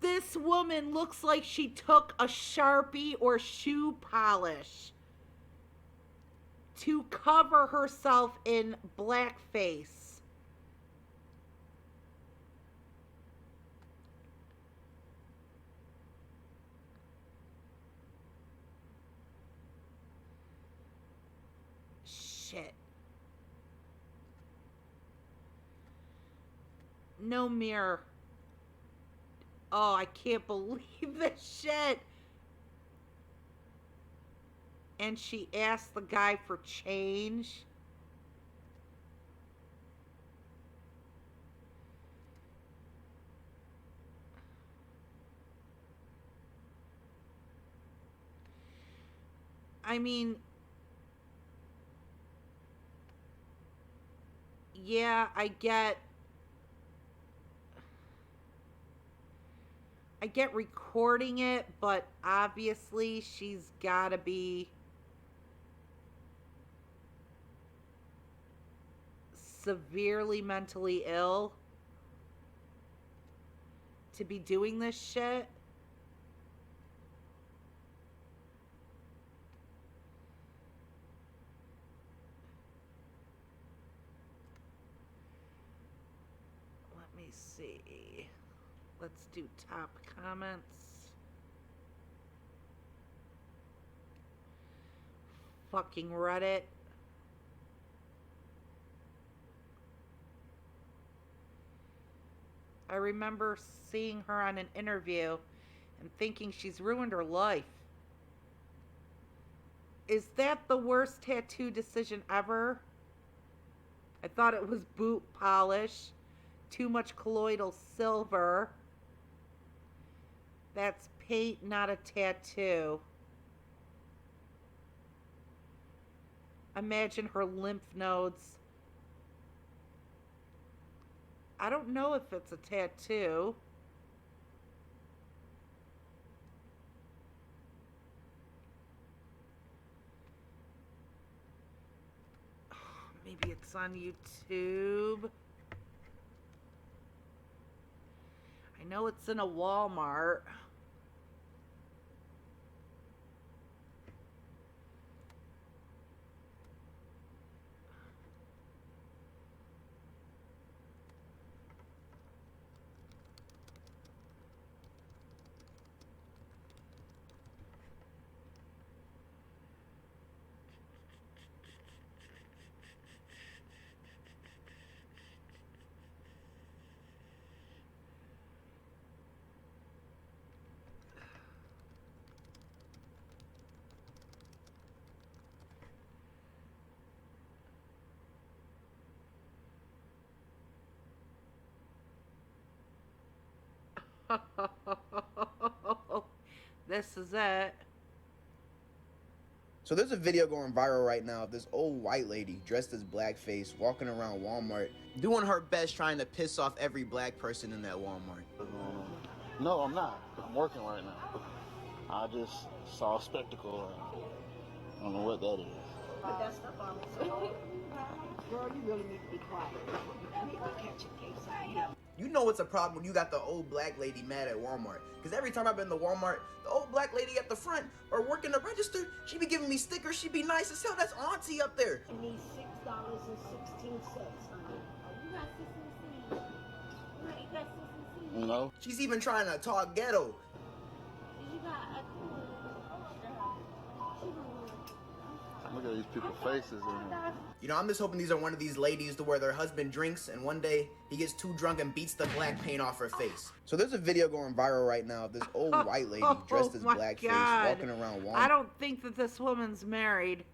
This woman looks like she took a Sharpie or shoe polish to cover herself in blackface. Shit. No mirror. Oh, I can't believe this shit. And she asked the guy for change. I mean, yeah, I get recording it, but obviously she's gotta be severely mentally ill to be doing this shit. Let me see. Let's do top comments. Fucking Reddit. I remember seeing her on an interview and thinking she's ruined her life. Is that the worst tattoo decision ever? I thought it was boot polish. Too much colloidal silver. That's paint, not a tattoo. Imagine her lymph nodes. I don't know if it's a tattoo. this on YouTube. I know it's in a Walmart. This is it. So there's a video going viral right now of this old white lady dressed as blackface walking around Walmart, doing her best trying to piss off every black person in that Walmart. No, I'm not. I'm working right now. I just saw a spectacle. I don't know what that is. Put that stuff on me. So, girl, you really need to be quiet. You need to catch a case out here. You know it's a problem when you got the old black lady mad at Walmart. Because every time I've been to Walmart, the old black lady at the front or working the register, she be giving me stickers. She be nice as hell. That's auntie up there. It needs $6.16, honey. Oh, you got 6 cents. You got 6 cents. No. She's even trying to talk ghetto. You got a Look at these people's faces in here. You know, I'm just hoping these are one of these ladies to where their husband drinks and one day he gets too drunk and beats the black paint off her face. So there's a video going viral right now of this old white lady dressed as blackface walking around Walmart. I don't think that this woman's married.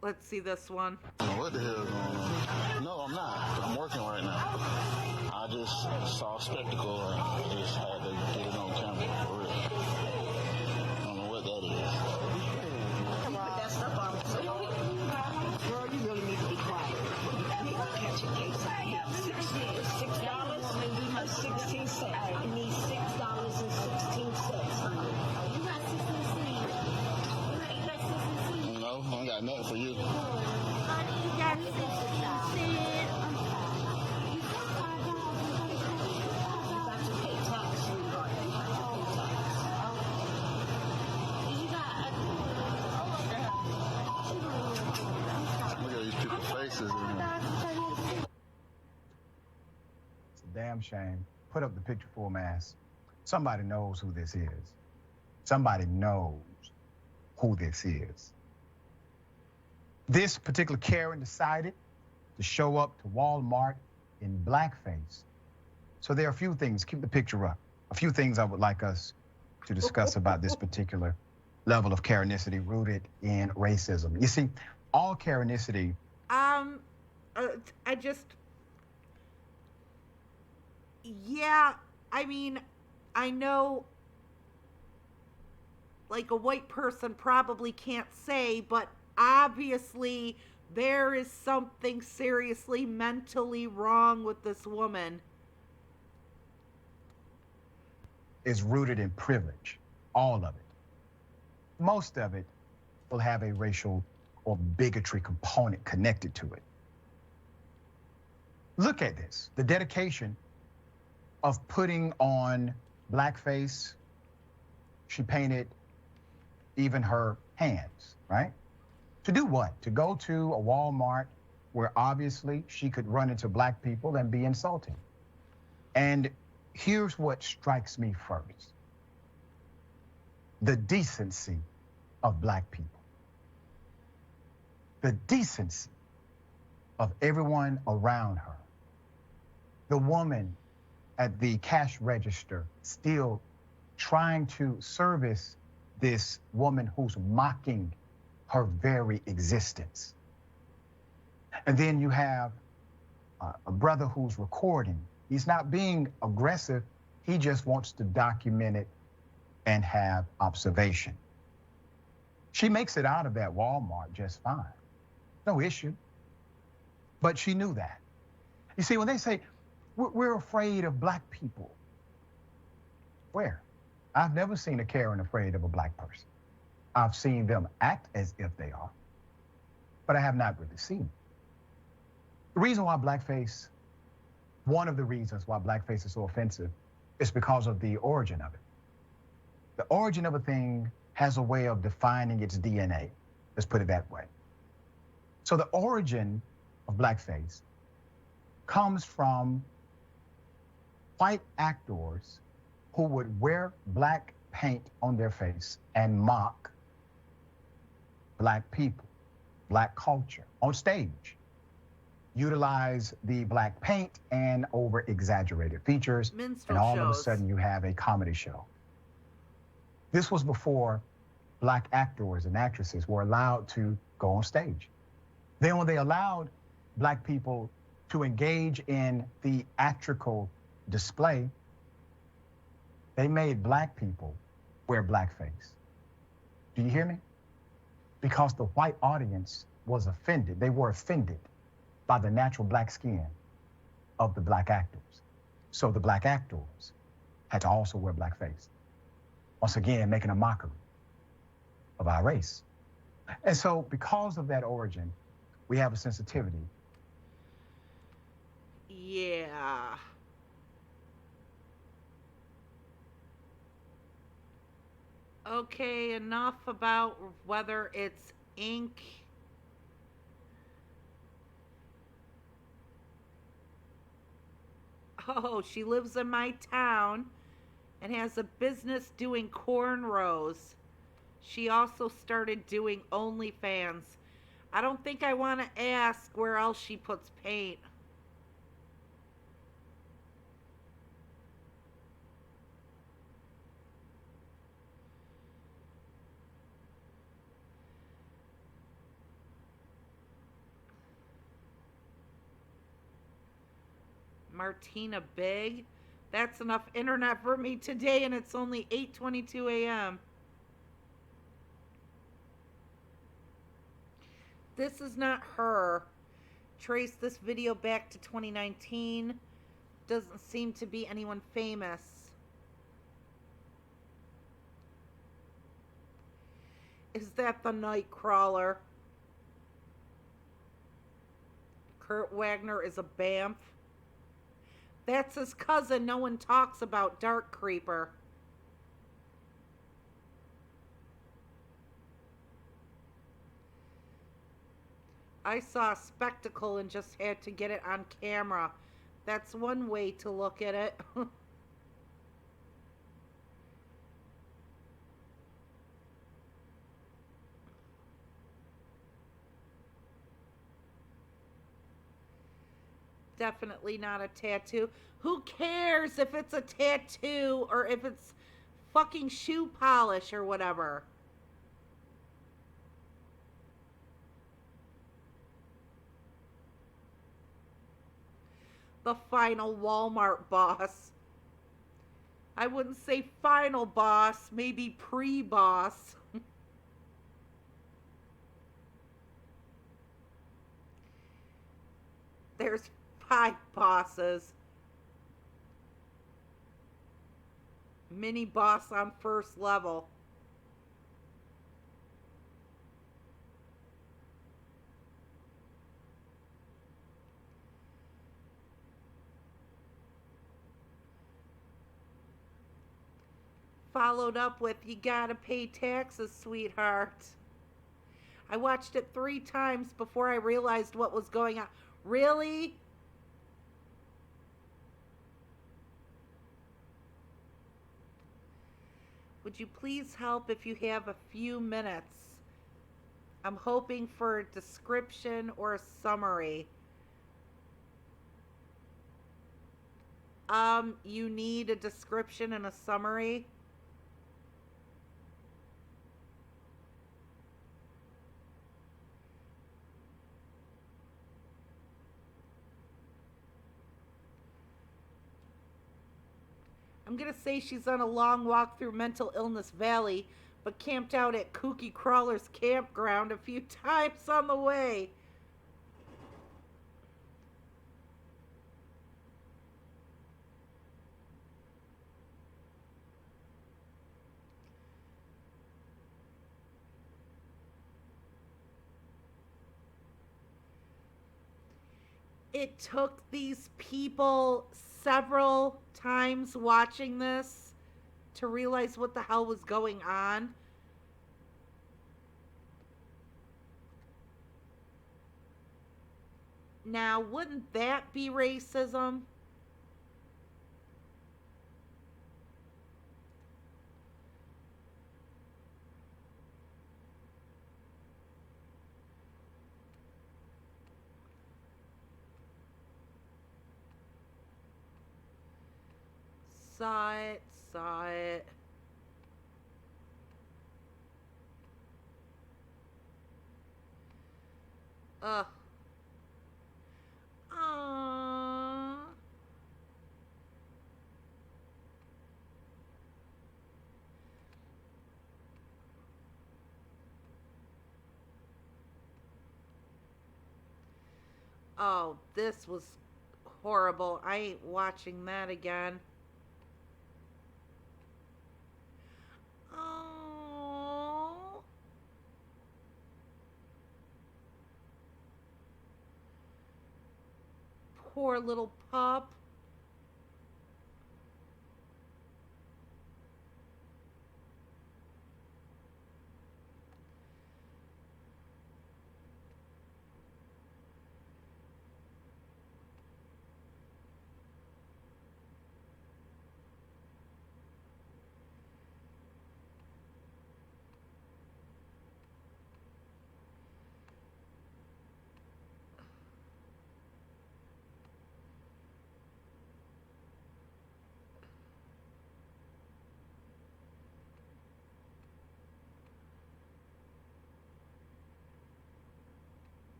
Let's see this one. What the hell is going on? No, I'm not. I'm working right now. I just saw a spectacle and I just had to get it on camera for real. I don't know what that is. Put that stuff on me. So, girl, you really need to be quiet. You need to catch a case out here. $6.16. It needs $6.16, honey. You got 6 cents. You got 6 cents. No, I ain't got nothing for you. Honey, you got 6 cents. Look at these people's faces in here. It's a damn shame. Put up the picture full mass. Somebody knows who this is. Somebody knows who this is. This particular Karen decided to show up to Walmart in blackface. So there are a few things, keep the picture up, a few things I would like us to discuss about this particular level of Karenicity rooted in racism. You see, all Karenicity... Yeah, I mean, I know, like, a white person probably can't say, but obviously there is something seriously mentally wrong with this woman. is rooted in privilege, all of it. Most of it will have a racial or bigotry component connected to it. Look at this, the dedication of putting on blackface. She painted even her hands, right? To do what? To go to a Walmart where obviously she could run into black people and be insulting. And here's what strikes me first. The decency of black people. The decency of everyone around her. The woman at the cash register still trying to service this woman who's mocking her very existence. And then you have a brother who's recording. He's not being aggressive. He just wants to document it and have observation. She makes it out of that Walmart just fine. No issue. But she knew that. You see, when they say, we're afraid of black people. Where? I've never seen a Karen afraid of a black person. I've seen them act as if they are, but I have not really seen it. The reason why blackface, one of the reasons why blackface is so offensive is because of the origin of it. The origin of a thing has a way of defining its DNA. Let's put it that way. So the origin of blackface comes from white actors who would wear black paint on their face and mock black people, black culture on stage. Utilize the black paint and over-exaggerated features, Minstrel and all of a shows. sudden you have a comedy show. This was before black actors and actresses were allowed to go on stage. Then when they allowed black people to engage in theatrical display, they made black people wear blackface. Do you hear me? Because the white audience was offended. They were offended by the natural black skin of the black actors. So the black actors had to also wear blackface. Once again, making a mockery of our race. And so because of that origin, we have a sensitivity. Yeah. Okay, enough about whether it's ink. Oh, she lives in my town and has a business doing cornrows. She also started doing OnlyFans. I don't think I want to ask where else she puts paint. Martina Big. That's enough internet for me today, and it's only 8:22 a.m. This is not her. Trace this video back to 2019. Doesn't seem to be anyone famous. Is that the Nightcrawler? Kurt Wagner is a Banff. That's his cousin. No one talks about Dark Creeper. I saw a spectacle and just had to get it on camera. That's one way to look at it. Definitely not a tattoo. Who cares if it's a tattoo or if it's fucking shoe polish or whatever? The final Walmart boss. I wouldn't say final boss, maybe pre-boss. There's 5 bosses. Mini boss on first level. Followed up with, you gotta pay taxes, sweetheart. I watched it 3 times before I realized what was going on. Really? Would you please help if you have a few minutes? I'm hoping for a description or a summary. You need a description and a summary? I'm gonna say she's on a long walk through Mental Illness Valley, but camped out at Kooky Crawler's campground a few times on the way. It took these people several times watching this to realize what the hell was going on. Now, wouldn't that be racism? Saw it, saw it. Ugh. Aww. Oh, this was horrible. I ain't watching that again. Oh. Poor little pup.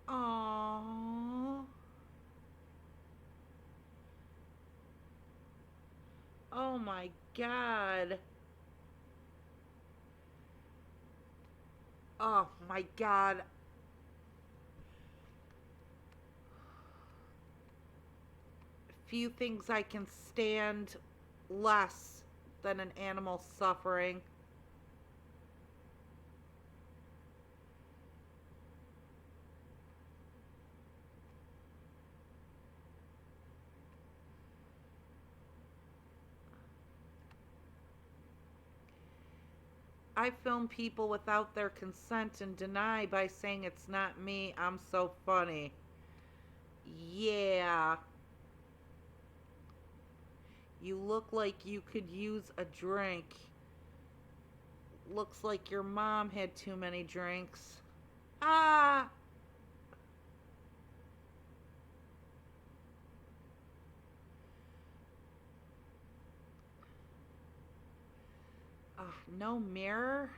Aww. Oh my God. Oh my God. Few things I can stand less than an animal suffering. I film people without their consent and deny by saying it's not me. I'm so funny. Yeah. You look like you could use a drink. Looks like your mom had too many drinks. Ah! No mirror?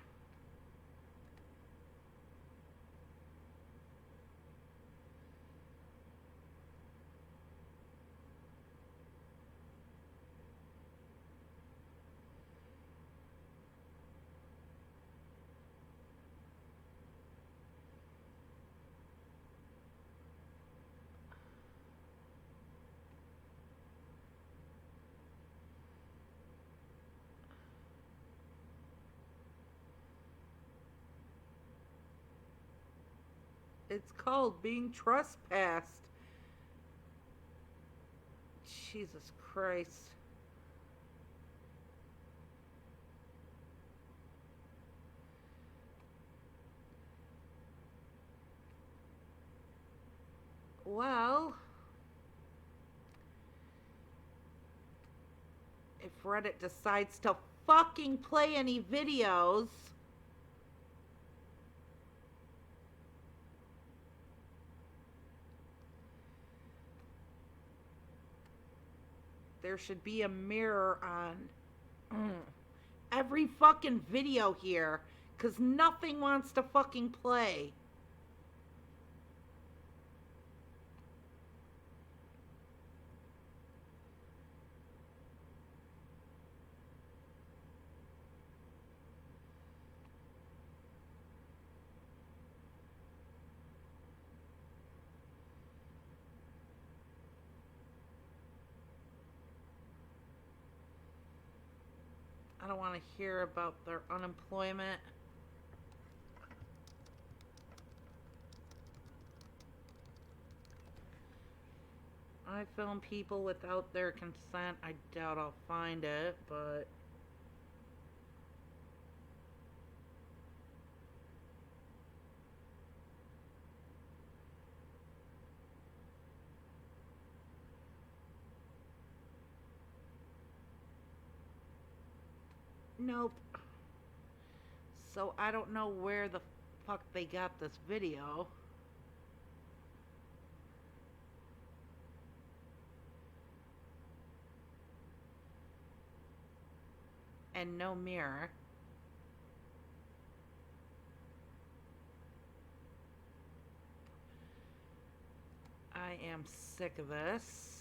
It's called being trespassed. Jesus Christ. Well, if Reddit decides to fucking play any videos, there should be a mirror on every fucking video here, because nothing wants to fucking play. I don't want to hear about their unemployment. I film people without their consent. I doubt I'll find it, but... Nope. So I don't know where the fuck they got this video. And no mirror. I am sick of this.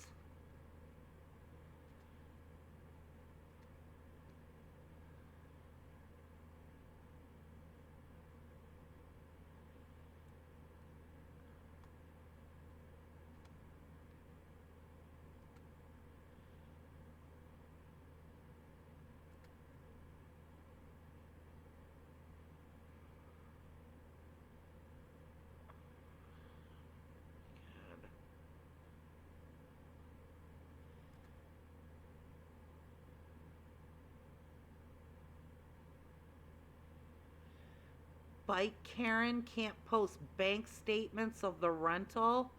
Bike Karen can't post bank statements of the rental?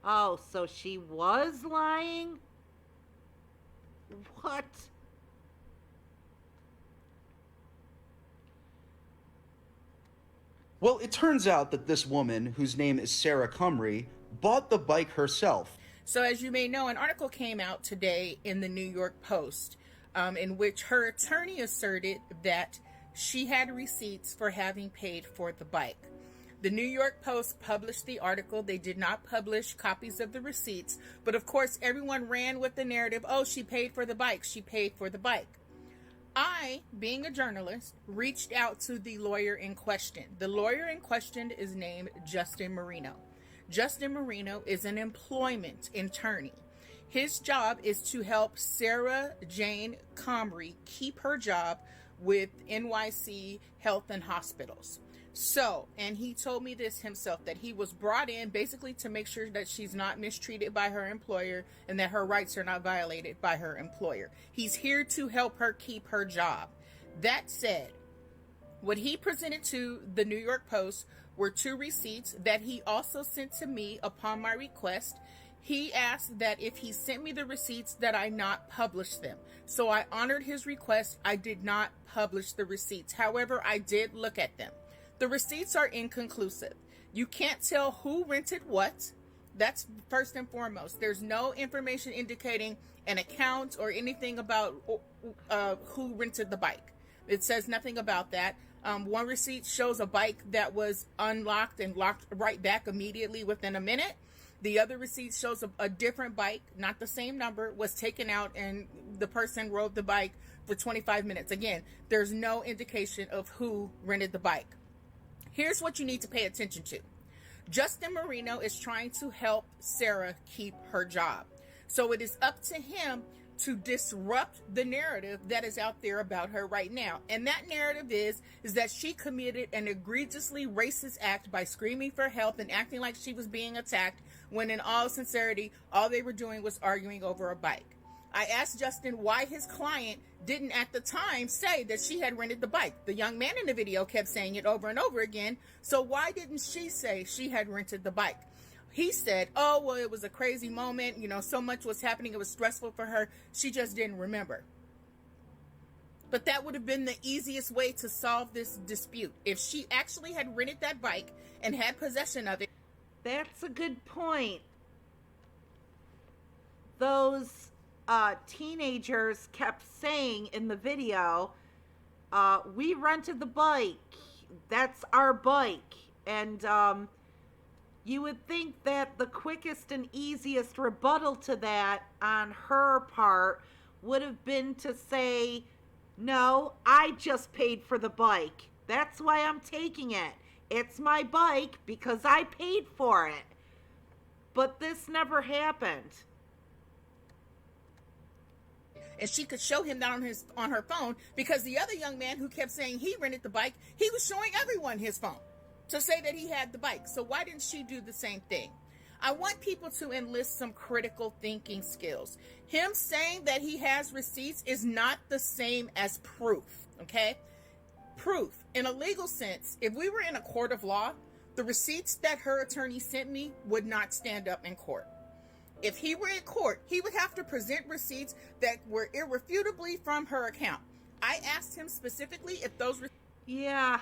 Oh, so she was lying? What? Well, it turns out that this woman, whose name is Sarah Cumry, bought the bike herself. So as you may know, an article came out today in the New York Post in which her attorney asserted that she had receipts for having paid for the bike. The New York Post published the article. They did not publish copies of the receipts, but of course everyone ran with the narrative, oh, she paid for the bike, she paid for the bike. I, being a journalist, reached out to the lawyer in question. The lawyer in question is named Justin Marino. Justin Marino is an employment attorney. His job is to help Sarah Jane Comrie keep her job with NYC Health and Hospitals. So, and he told me this himself, that he was brought in basically to make sure that she's not mistreated by her employer and that her rights are not violated by her employer. He's here to help her keep her job. That said, what he presented to the New York Post were 2 receipts that he also sent to me upon my request. He asked that if he sent me the receipts that I not publish them. So I honored his request. I did not publish the receipts. However, I did look at them. The receipts are inconclusive. You can't tell who rented what. That's first and foremost. There's no information indicating an account or anything about who rented the bike. It says nothing about that. One receipt shows a bike that was unlocked and locked right back immediately within a minute. The other receipt shows a different bike, not the same number, was taken out and the person rode the bike for 25 minutes. Again, there's no indication of who rented the bike. Here's what you need to pay attention to. Justin Marino is trying to help Sarah keep her job. So it is up to him to disrupt the narrative that is out there about her right now. And that narrative is that she committed an egregiously racist act by screaming for help and acting like she was being attacked, when in all sincerity, all they were doing was arguing over a bike. I asked Justin why his client didn't at the time say that she had rented the bike. The young man in the video kept saying it over and over again. So why didn't she say she had rented the bike? He said, oh, well, it was a crazy moment. You know, so much was happening. It was stressful for her. She just didn't remember. But that would have been the easiest way to solve this dispute. If she actually had rented that bike and had possession of it. That's a good point. Those teenagers kept saying in the video, we rented the bike. That's our bike. And you would think that the quickest and easiest rebuttal to that on her part would have been to say, no, I just paid for the bike. That's why I'm taking it. It's my bike because I paid for it. But this never happened. and she could show him that on her phone, because the other young man who kept saying he rented the bike, he was showing everyone his phone to say that he had the bike. So why didn't she do the same thing? I want people to enlist some critical thinking skills. Him saying that he has receipts is not the same as proof, okay? Proof. In a legal sense, if we were in a court of law, the receipts that her attorney sent me would not stand up in court. If he were in court, he would have to present receipts that were irrefutably from her account. I asked him specifically if those Yeah,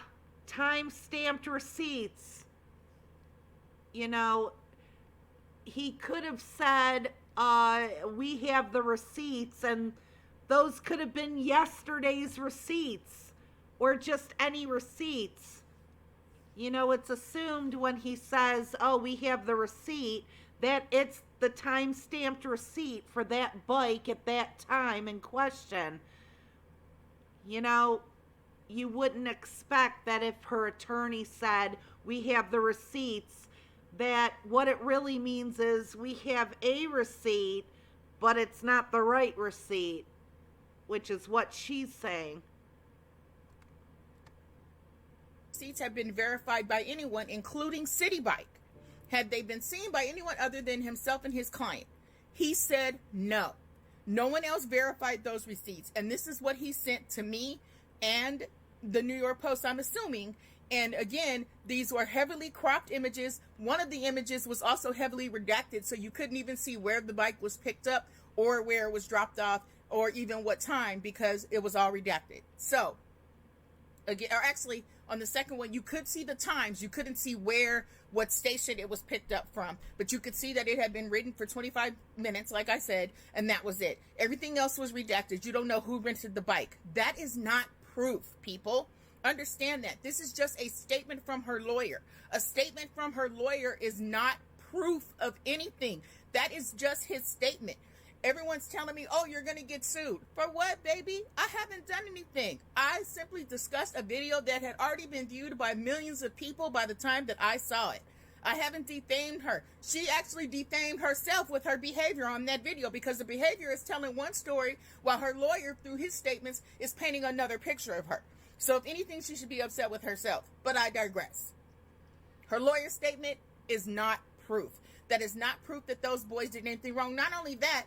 time-stamped receipts. You know, he could have said, we have the receipts, and those could have been yesterday's receipts, or just any receipts. You know, it's assumed when he says, oh, we have the receipt, that it's the time-stamped receipt for that bike at that time in question. You know, you wouldn't expect that if her attorney said, we have the receipts, that what it really means is we have a receipt, but it's not the right receipt, which is what she's saying. Receipts have been verified by anyone, including City Bike. Had they been seen by anyone other than himself and his client? He said no. No one else verified those receipts. And this is what he sent to me and the New York Post, I'm assuming. And again, these were heavily cropped images. One of the images was also heavily redacted, so you couldn't even see where the bike was picked up or where it was dropped off or even what time, because it was all redacted. So, again, or actually, on the second one, you could see the times. You couldn't see what station it was picked up from, but you could see that it had been ridden for 25 minutes, like I said, and that was it. Everything else was redacted. You don't know who rented the bike. That is not proof, people. Understand that. This is just a statement from her lawyer. A statement from her lawyer is not proof of anything. That is just his statement. Everyone's telling me, oh, you're going to get sued. For what, baby? I haven't done anything. I simply discussed a video that had already been viewed by millions of people by the time that I saw it. I haven't defamed her. She actually defamed herself with her behavior on that video, because the behavior is telling one story while her lawyer, through his statements, is painting another picture of her. So if anything, she should be upset with herself. But I digress. Her lawyer's statement is not proof. That is not proof that those boys did anything wrong. Not only that,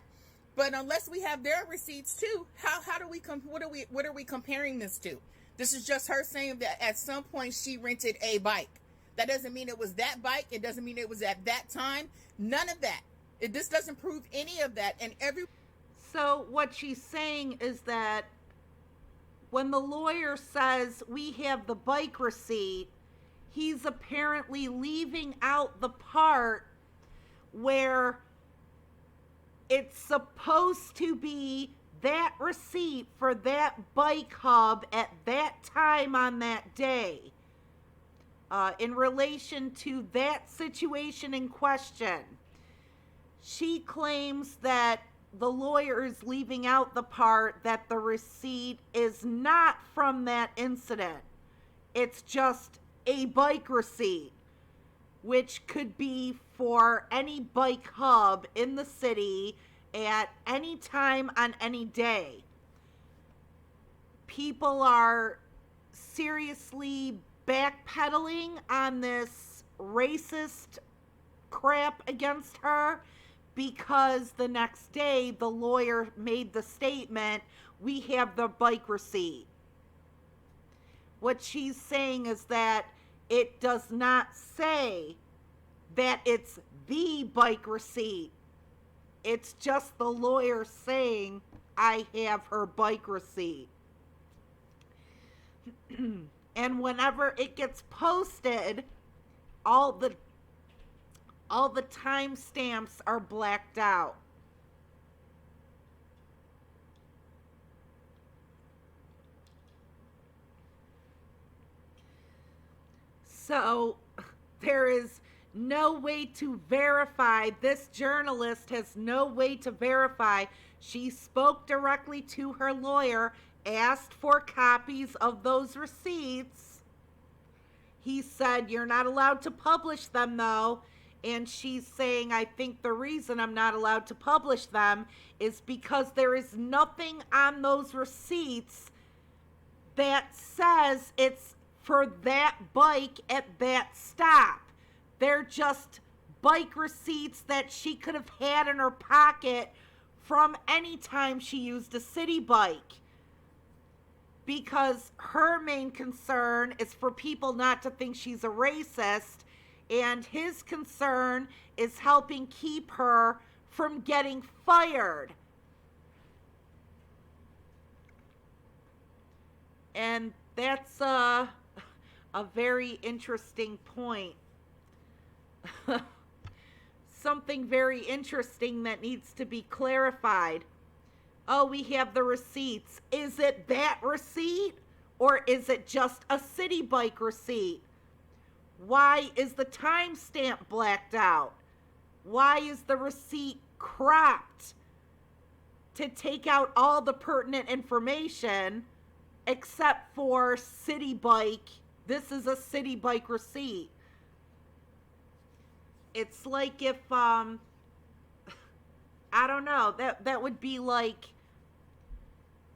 but unless we have their receipts too, how do we what are we comparing this to? This is just her saying that at some point she rented a bike. That doesn't mean it was that bike. It doesn't mean it was at that time. None of that. This doesn't prove any of that. And So what she's saying is that when the lawyer says we have the bike receipt, he's apparently leaving out the part where it's supposed to be that receipt for that bike hub at that time on that day. In relation to that situation in question, she claims that the lawyer is leaving out the part that the receipt is not from that incident. It's just a bike receipt, which could be for any bike hub in the city at any time on any day. People are seriously backpedaling on this racist crap against her, because the next day the lawyer made the statement, we have the bike receipt. What she's saying is that it does not say that it's the bike receipt. It's just the lawyer saying, I have her bike receipt. And whenever it gets posted, all the timestamps are blacked out. So there is no way to verify. This journalist has no way to verify. She spoke directly to her lawyer, asked for copies of those receipts. He said, you're not allowed to publish them though. And she's saying, I think the reason I'm not allowed to publish them is because there is nothing on those receipts that says it's for that bike at that stop. They're just bike receipts that she could have had in her pocket from any time she used a city bike. Because her main concern is for people not to think she's a racist, and his concern is helping keep her from getting fired. And that's a very interesting point. Something very interesting that needs to be clarified. Oh, we have the receipts. Is it that receipt or is it just a city bike receipt? Why is the timestamp blacked out? Why is the receipt cropped to take out all the pertinent information except for city bike? This is a city bike receipt. It's like if, I don't know, that would be like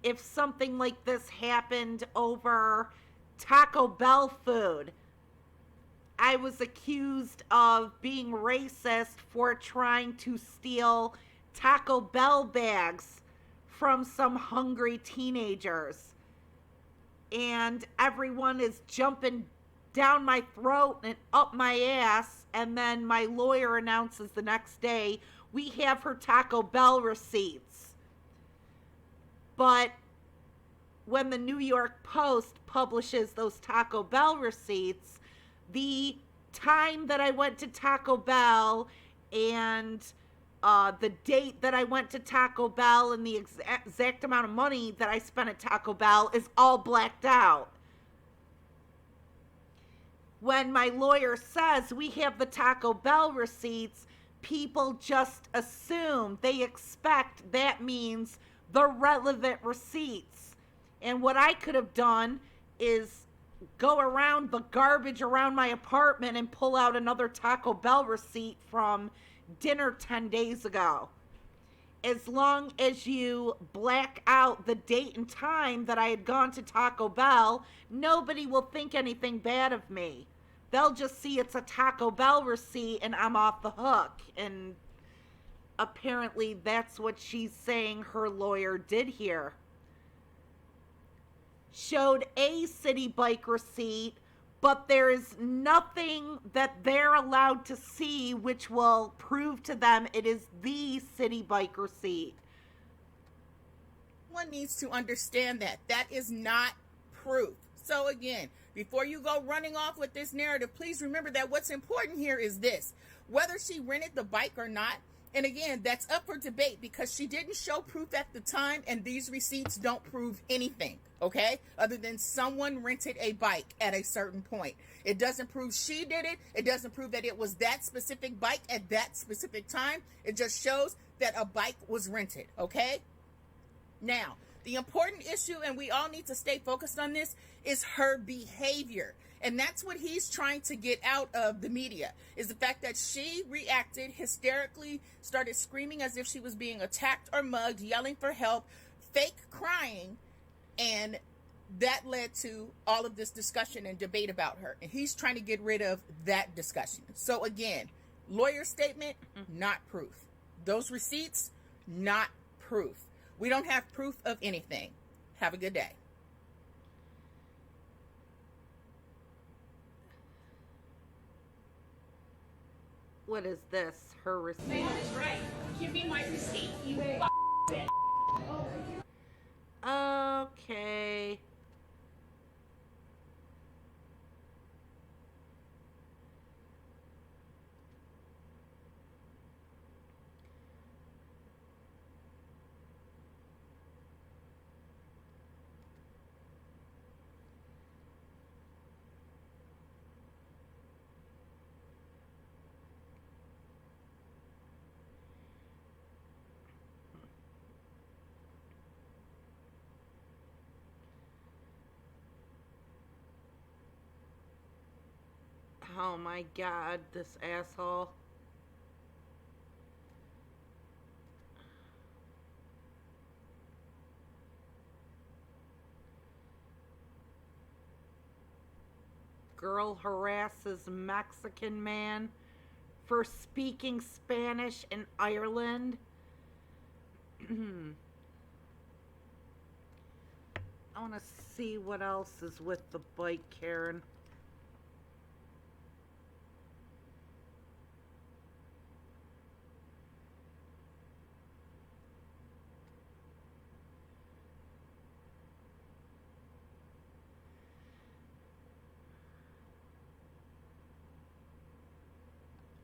if something like this happened over Taco Bell food. I was accused of being racist for trying to steal Taco Bell bags from some hungry teenagers. And everyone is jumping down my throat and up my ass, and then my lawyer announces the next day, we have her Taco Bell receipts. But when the New York Post publishes those Taco Bell receipts, the time that I went to Taco Bell and the date that I went to Taco Bell and the exact amount of money that I spent at Taco Bell is all blacked out. When my lawyer says we have the Taco Bell receipts, people just assume, they expect that means the relevant receipts. And what I could have done is go around the garbage around my apartment and pull out another Taco Bell receipt from dinner 10 days ago. As long as you black out the date and time that I had gone to Taco Bell, nobody will think anything bad of me. They'll just see it's a Taco Bell receipt and I'm off the hook. And apparently that's what she's saying her lawyer did here. Showed a city bike receipt, but there is nothing that they're allowed to see which will prove to them it is the city bike receipt. One needs to understand that that is not proof. So again, before you go running off with this narrative, please remember that what's important here is this: whether she rented the bike or not. And again, that's up for debate because she didn't show proof at the time, and these receipts don't prove anything, okay? Other than someone rented a bike at a certain point. It doesn't prove she did it. It doesn't prove that it was that specific bike at that specific time. It just shows that a bike was rented, okay? Now, the important issue, and we all need to stay focused on this, is her behavior. And that's what he's trying to get out of the media, is the fact that she reacted hysterically, started screaming as if she was being attacked or mugged, yelling for help, fake crying, and that led to all of this discussion and debate about her. And he's trying to get rid of that discussion. So again, lawyer statement, not proof. Those receipts, not proof. We don't have proof of anything. Have a good day. What is this? Her receipt? That is right. Give me my receipt, you bitch. Okay. Oh my God, this asshole. girl harasses Mexican man for speaking Spanish in Ireland. I want to see what else is with the bike, Karen.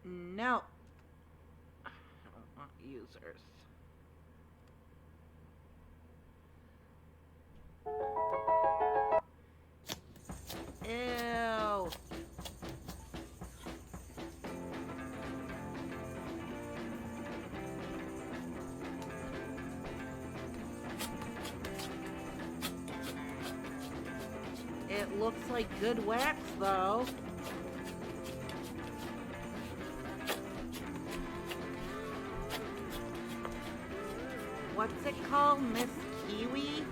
No. I don't want users. Ew. It looks like good wax, though. What's it called, Miss Kiwi?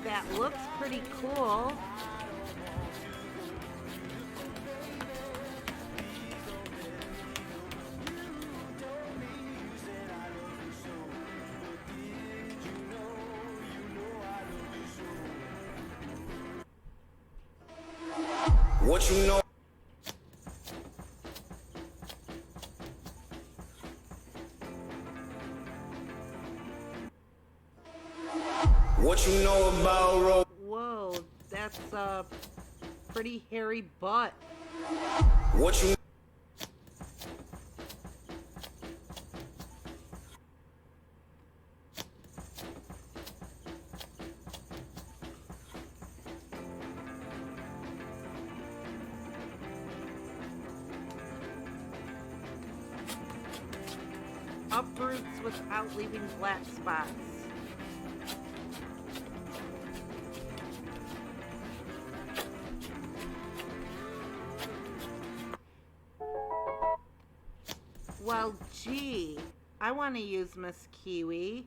That looks pretty cool. What you know? What you know about road? Whoa, that's a pretty hairy butt. What you Uproots without leaving black spots. Well, gee, I want to use Miss Kiwi.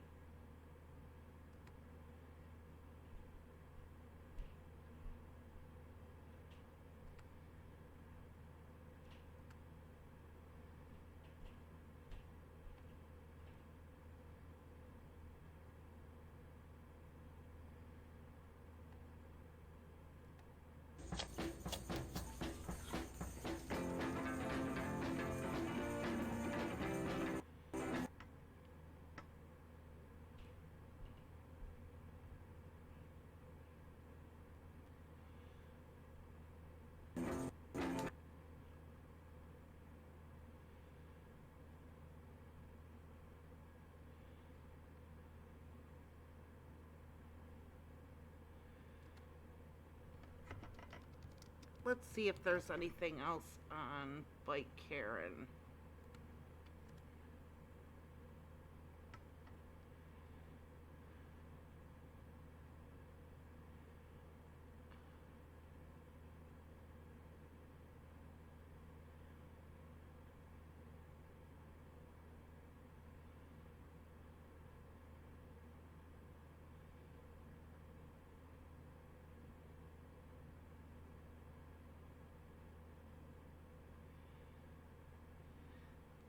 Let's see if there's anything else on Bike Karen.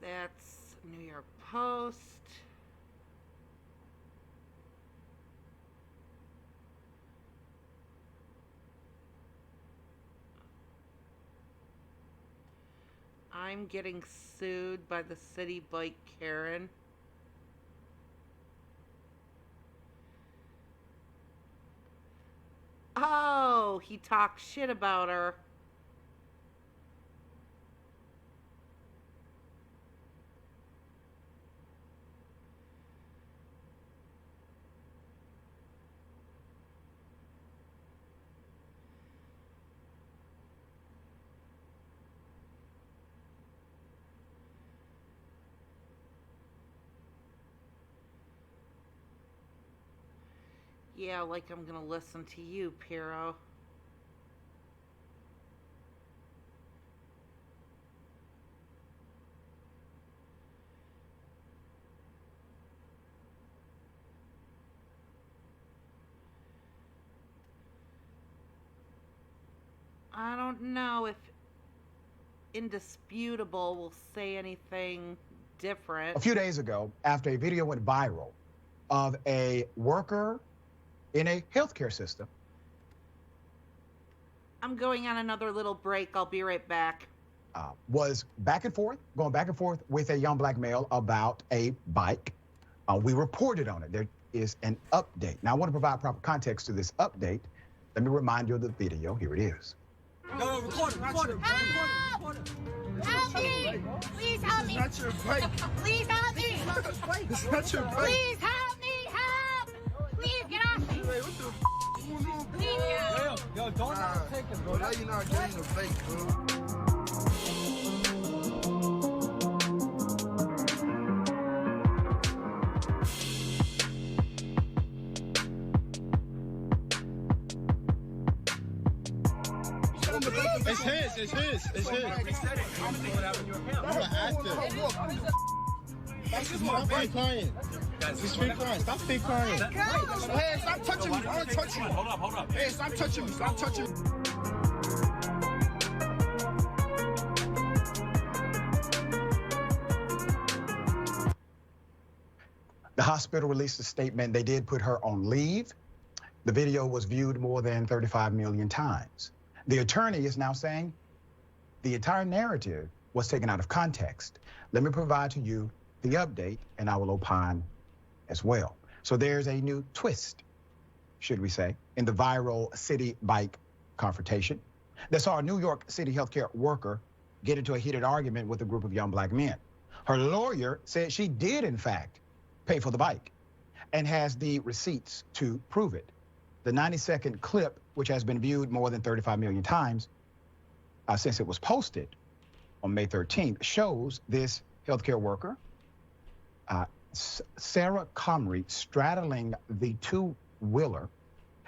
That's New York Post. I'm getting sued by the city Bike Karen. Oh, he talked shit about her. Yeah, like I'm gonna listen to you, Piero. I don't know if indisputable will say anything different. A few days ago, after a video went viral of a worker in a healthcare system. I'm going on another little break. I'll be right back. Was going back and forth with a young black male about a bike. We reported on it. There is an update. Now, I want to provide proper context to this update. Let me remind you of the video. Here it is. No, record it. Help! Help me! Please help me! It's not your bike. Please help me! It's not your bike. Please help me! Help! Please get off me! Hey, what the f going on? Please get off me! Yo, don't take it, bro. Now you're not getting a bike, bro. It's his. I'm gonna ask him. This is my fake client. He's fake client. Stop fake client. Hey, stop touching me. I want to touch you. Hold up. Hey, stop touching me. Stop touching me. The hospital released a statement. They did put her on leave. The video was viewed more than 35 million times. The attorney is now saying the entire narrative was taken out of context. Let me provide to you the update, and I will opine as well. So there's a new twist, should we say, in the viral city bike confrontation that saw a New York City healthcare worker get into a heated argument with a group of young black men. Her lawyer said she did, in fact, pay for the bike and has the receipts to prove it. The 90-second clip, which has been viewed more than 35 million times since it was posted on May 13th, shows this healthcare worker, Sarah Comrie, straddling the two-wheeler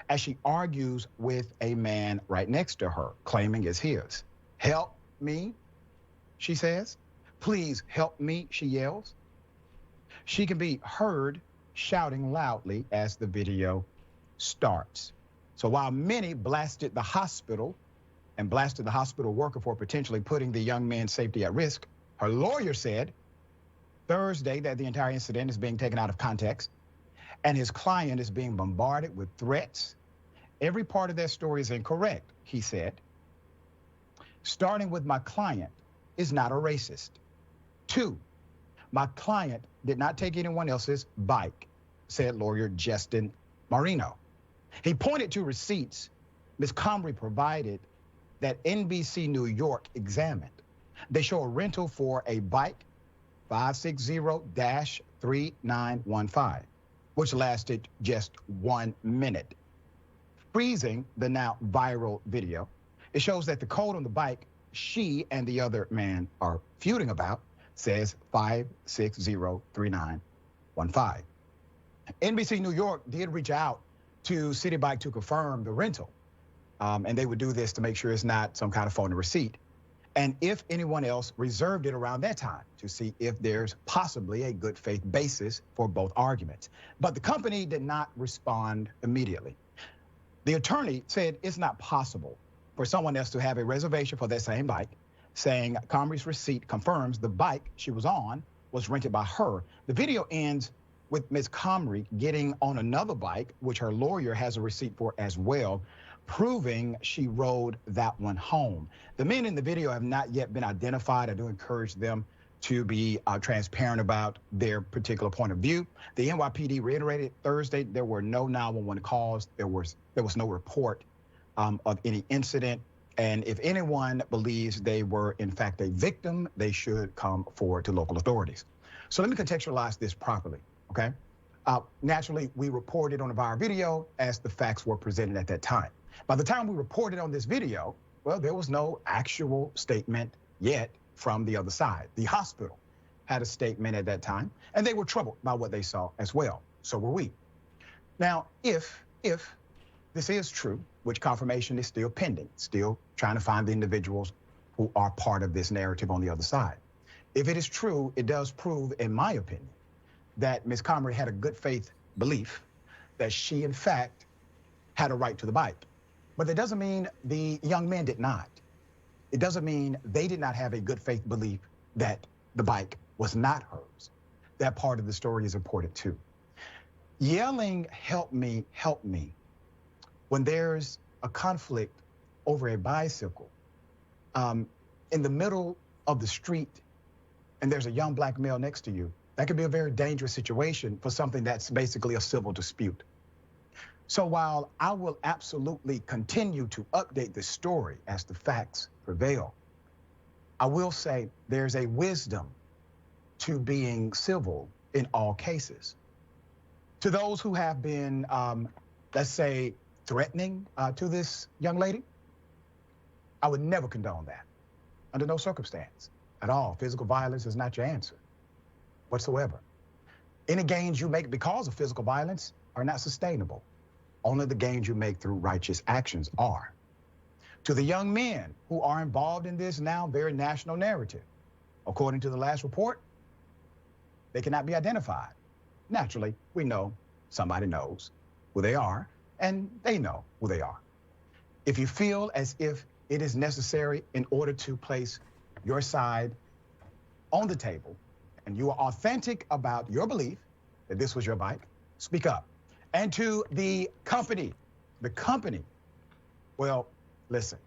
as she argues with a man right next to her, claiming it's his. "Help me," she says. "Please help me," she yells. She can be heard shouting loudly as the video starts. So while many blasted the hospital and blasted the hospital worker for potentially putting the young man's safety at risk, her lawyer said Thursday that the entire incident is being taken out of context and his client is being bombarded with threats. Every part of that story is incorrect, he said. Starting with my client is not a racist. 2, my client did not take anyone else's bike, said lawyer Justin Marino. He pointed to receipts Ms. Comrie provided that NBC New York examined. They show a rental for a bike 560-3915, which lasted just 1 minute. Freezing the now viral video, it shows that the code on the bike she and the other man are feuding about says 560-3915. NBC New York did reach out to City Bike to confirm the rental. And they would do this to make sure it's not some kind of phony receipt. And if anyone else reserved it around that time to see if there's possibly a good faith basis for both arguments. But the company did not respond immediately. The attorney said it's not possible for someone else to have a reservation for that same bike, saying Comrie's receipt confirms the bike she was on was rented by her. The video ends with Ms. Comrie getting on another bike, which her lawyer has a receipt for as well, proving she rode that one home. The men in the video have not yet been identified. I do encourage them to be transparent about their particular point of view. The NYPD reiterated Thursday there were no 911 calls. There was no report of any incident. And if anyone believes they were in fact a victim, they should come forward to local authorities. So let me contextualize this properly, okay? Naturally, we reported on the viral video as the facts were presented at that time. By the time we reported on this video, well, there was no actual statement yet from the other side. The hospital had a statement at that time, and they were troubled by what they saw as well. So were we. Now, if this is true, which confirmation is still pending, still trying to find the individuals who are part of this narrative on the other side. If it is true, it does prove, in my opinion, that Ms. Comrie had a good faith belief that she, in fact, had a right to the bike. But that doesn't mean the young men did not. It doesn't mean they did not have a good faith belief that the bike was not hers. That part of the story is important too. Yelling, help me, when there's a conflict over a bicycle in the middle of the street and there's a young black male next to you, that could be a very dangerous situation for something that's basically a civil dispute. So while I will absolutely continue to update this story as the facts prevail, I will say there's a wisdom to being civil in all cases. To those who have been, let's say, threatening to this young lady, I would never condone that, under no circumstance at all. Physical violence is not your answer whatsoever. Any gains you make because of physical violence are not sustainable. Only the gains you make through righteous actions are. To the young men who are involved in this now very national narrative, according to the last report, they cannot be identified. Naturally, we know somebody knows who they are, and they know who they are. If you feel as if it is necessary in order to place your side on the table, and you are authentic about your belief that this was your bike, speak up. And to the company, well, listen,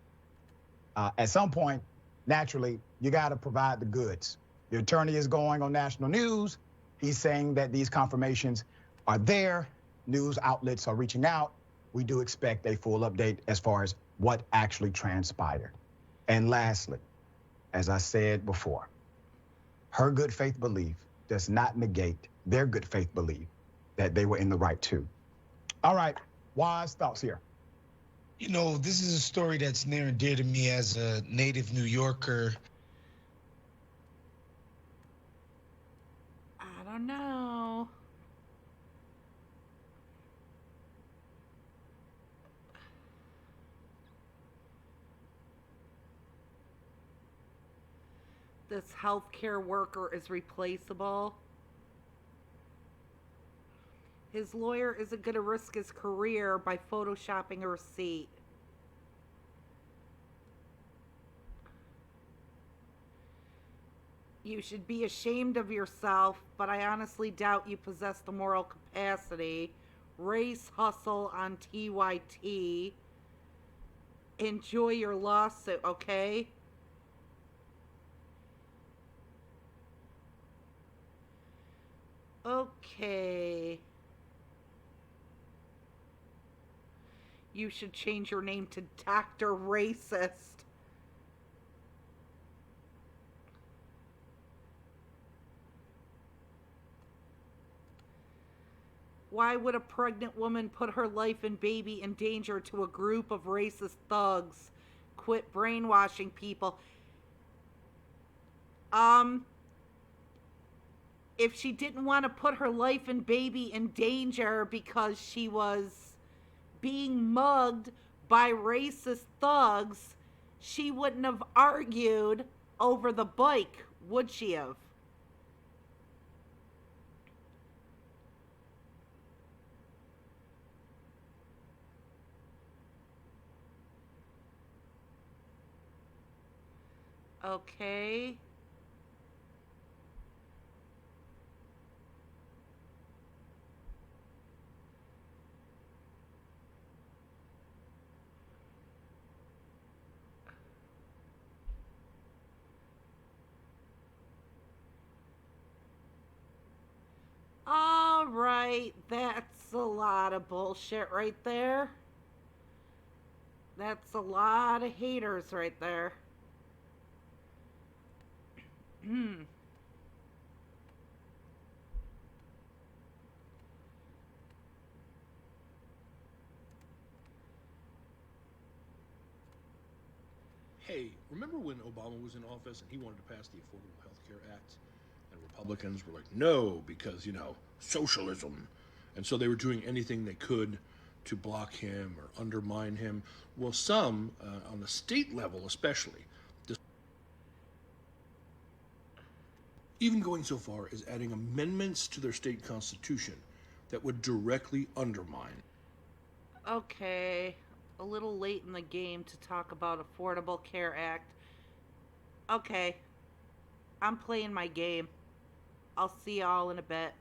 at some point, naturally, you got to provide the goods. Your attorney is going on national news. He's saying that these confirmations are there. News outlets are reaching out. We do expect a full update as far as what actually transpired. And lastly, as I said before, her good faith belief does not negate their good faith belief that they were in the right too. All right, Wise, thoughts here. You know, this is a story that's near and dear to me as a native New Yorker. I don't know. This healthcare worker is replaceable. His lawyer isn't going to risk his career by photoshopping a receipt. You should be ashamed of yourself, but I honestly doubt you possess the moral capacity. Race hustle on TYT. Enjoy your lawsuit, okay? Okay. You should change your name to Dr. Racist. Why would a pregnant woman put her life and baby in danger to a group of racist thugs? Quit brainwashing people. If she didn't want to put her life and baby in danger because she was being mugged by racist thugs, she wouldn't have argued over the bike, would she have? Okay. All right, that's a lot of bullshit right there. That's a lot of haters right there. Hey, remember when Obama was in office and he wanted to pass the Affordable Health Care Act? And Republicans were like, no, because, you know, socialism. And so they were doing anything they could to block him or undermine him. Well, some, on the state level especially, even going so far as adding amendments to their state constitution that would directly undermine. Okay. a little late in the game to talk about Affordable Care Act. Okay. I'm playing my game. I'll see y'all in a bit.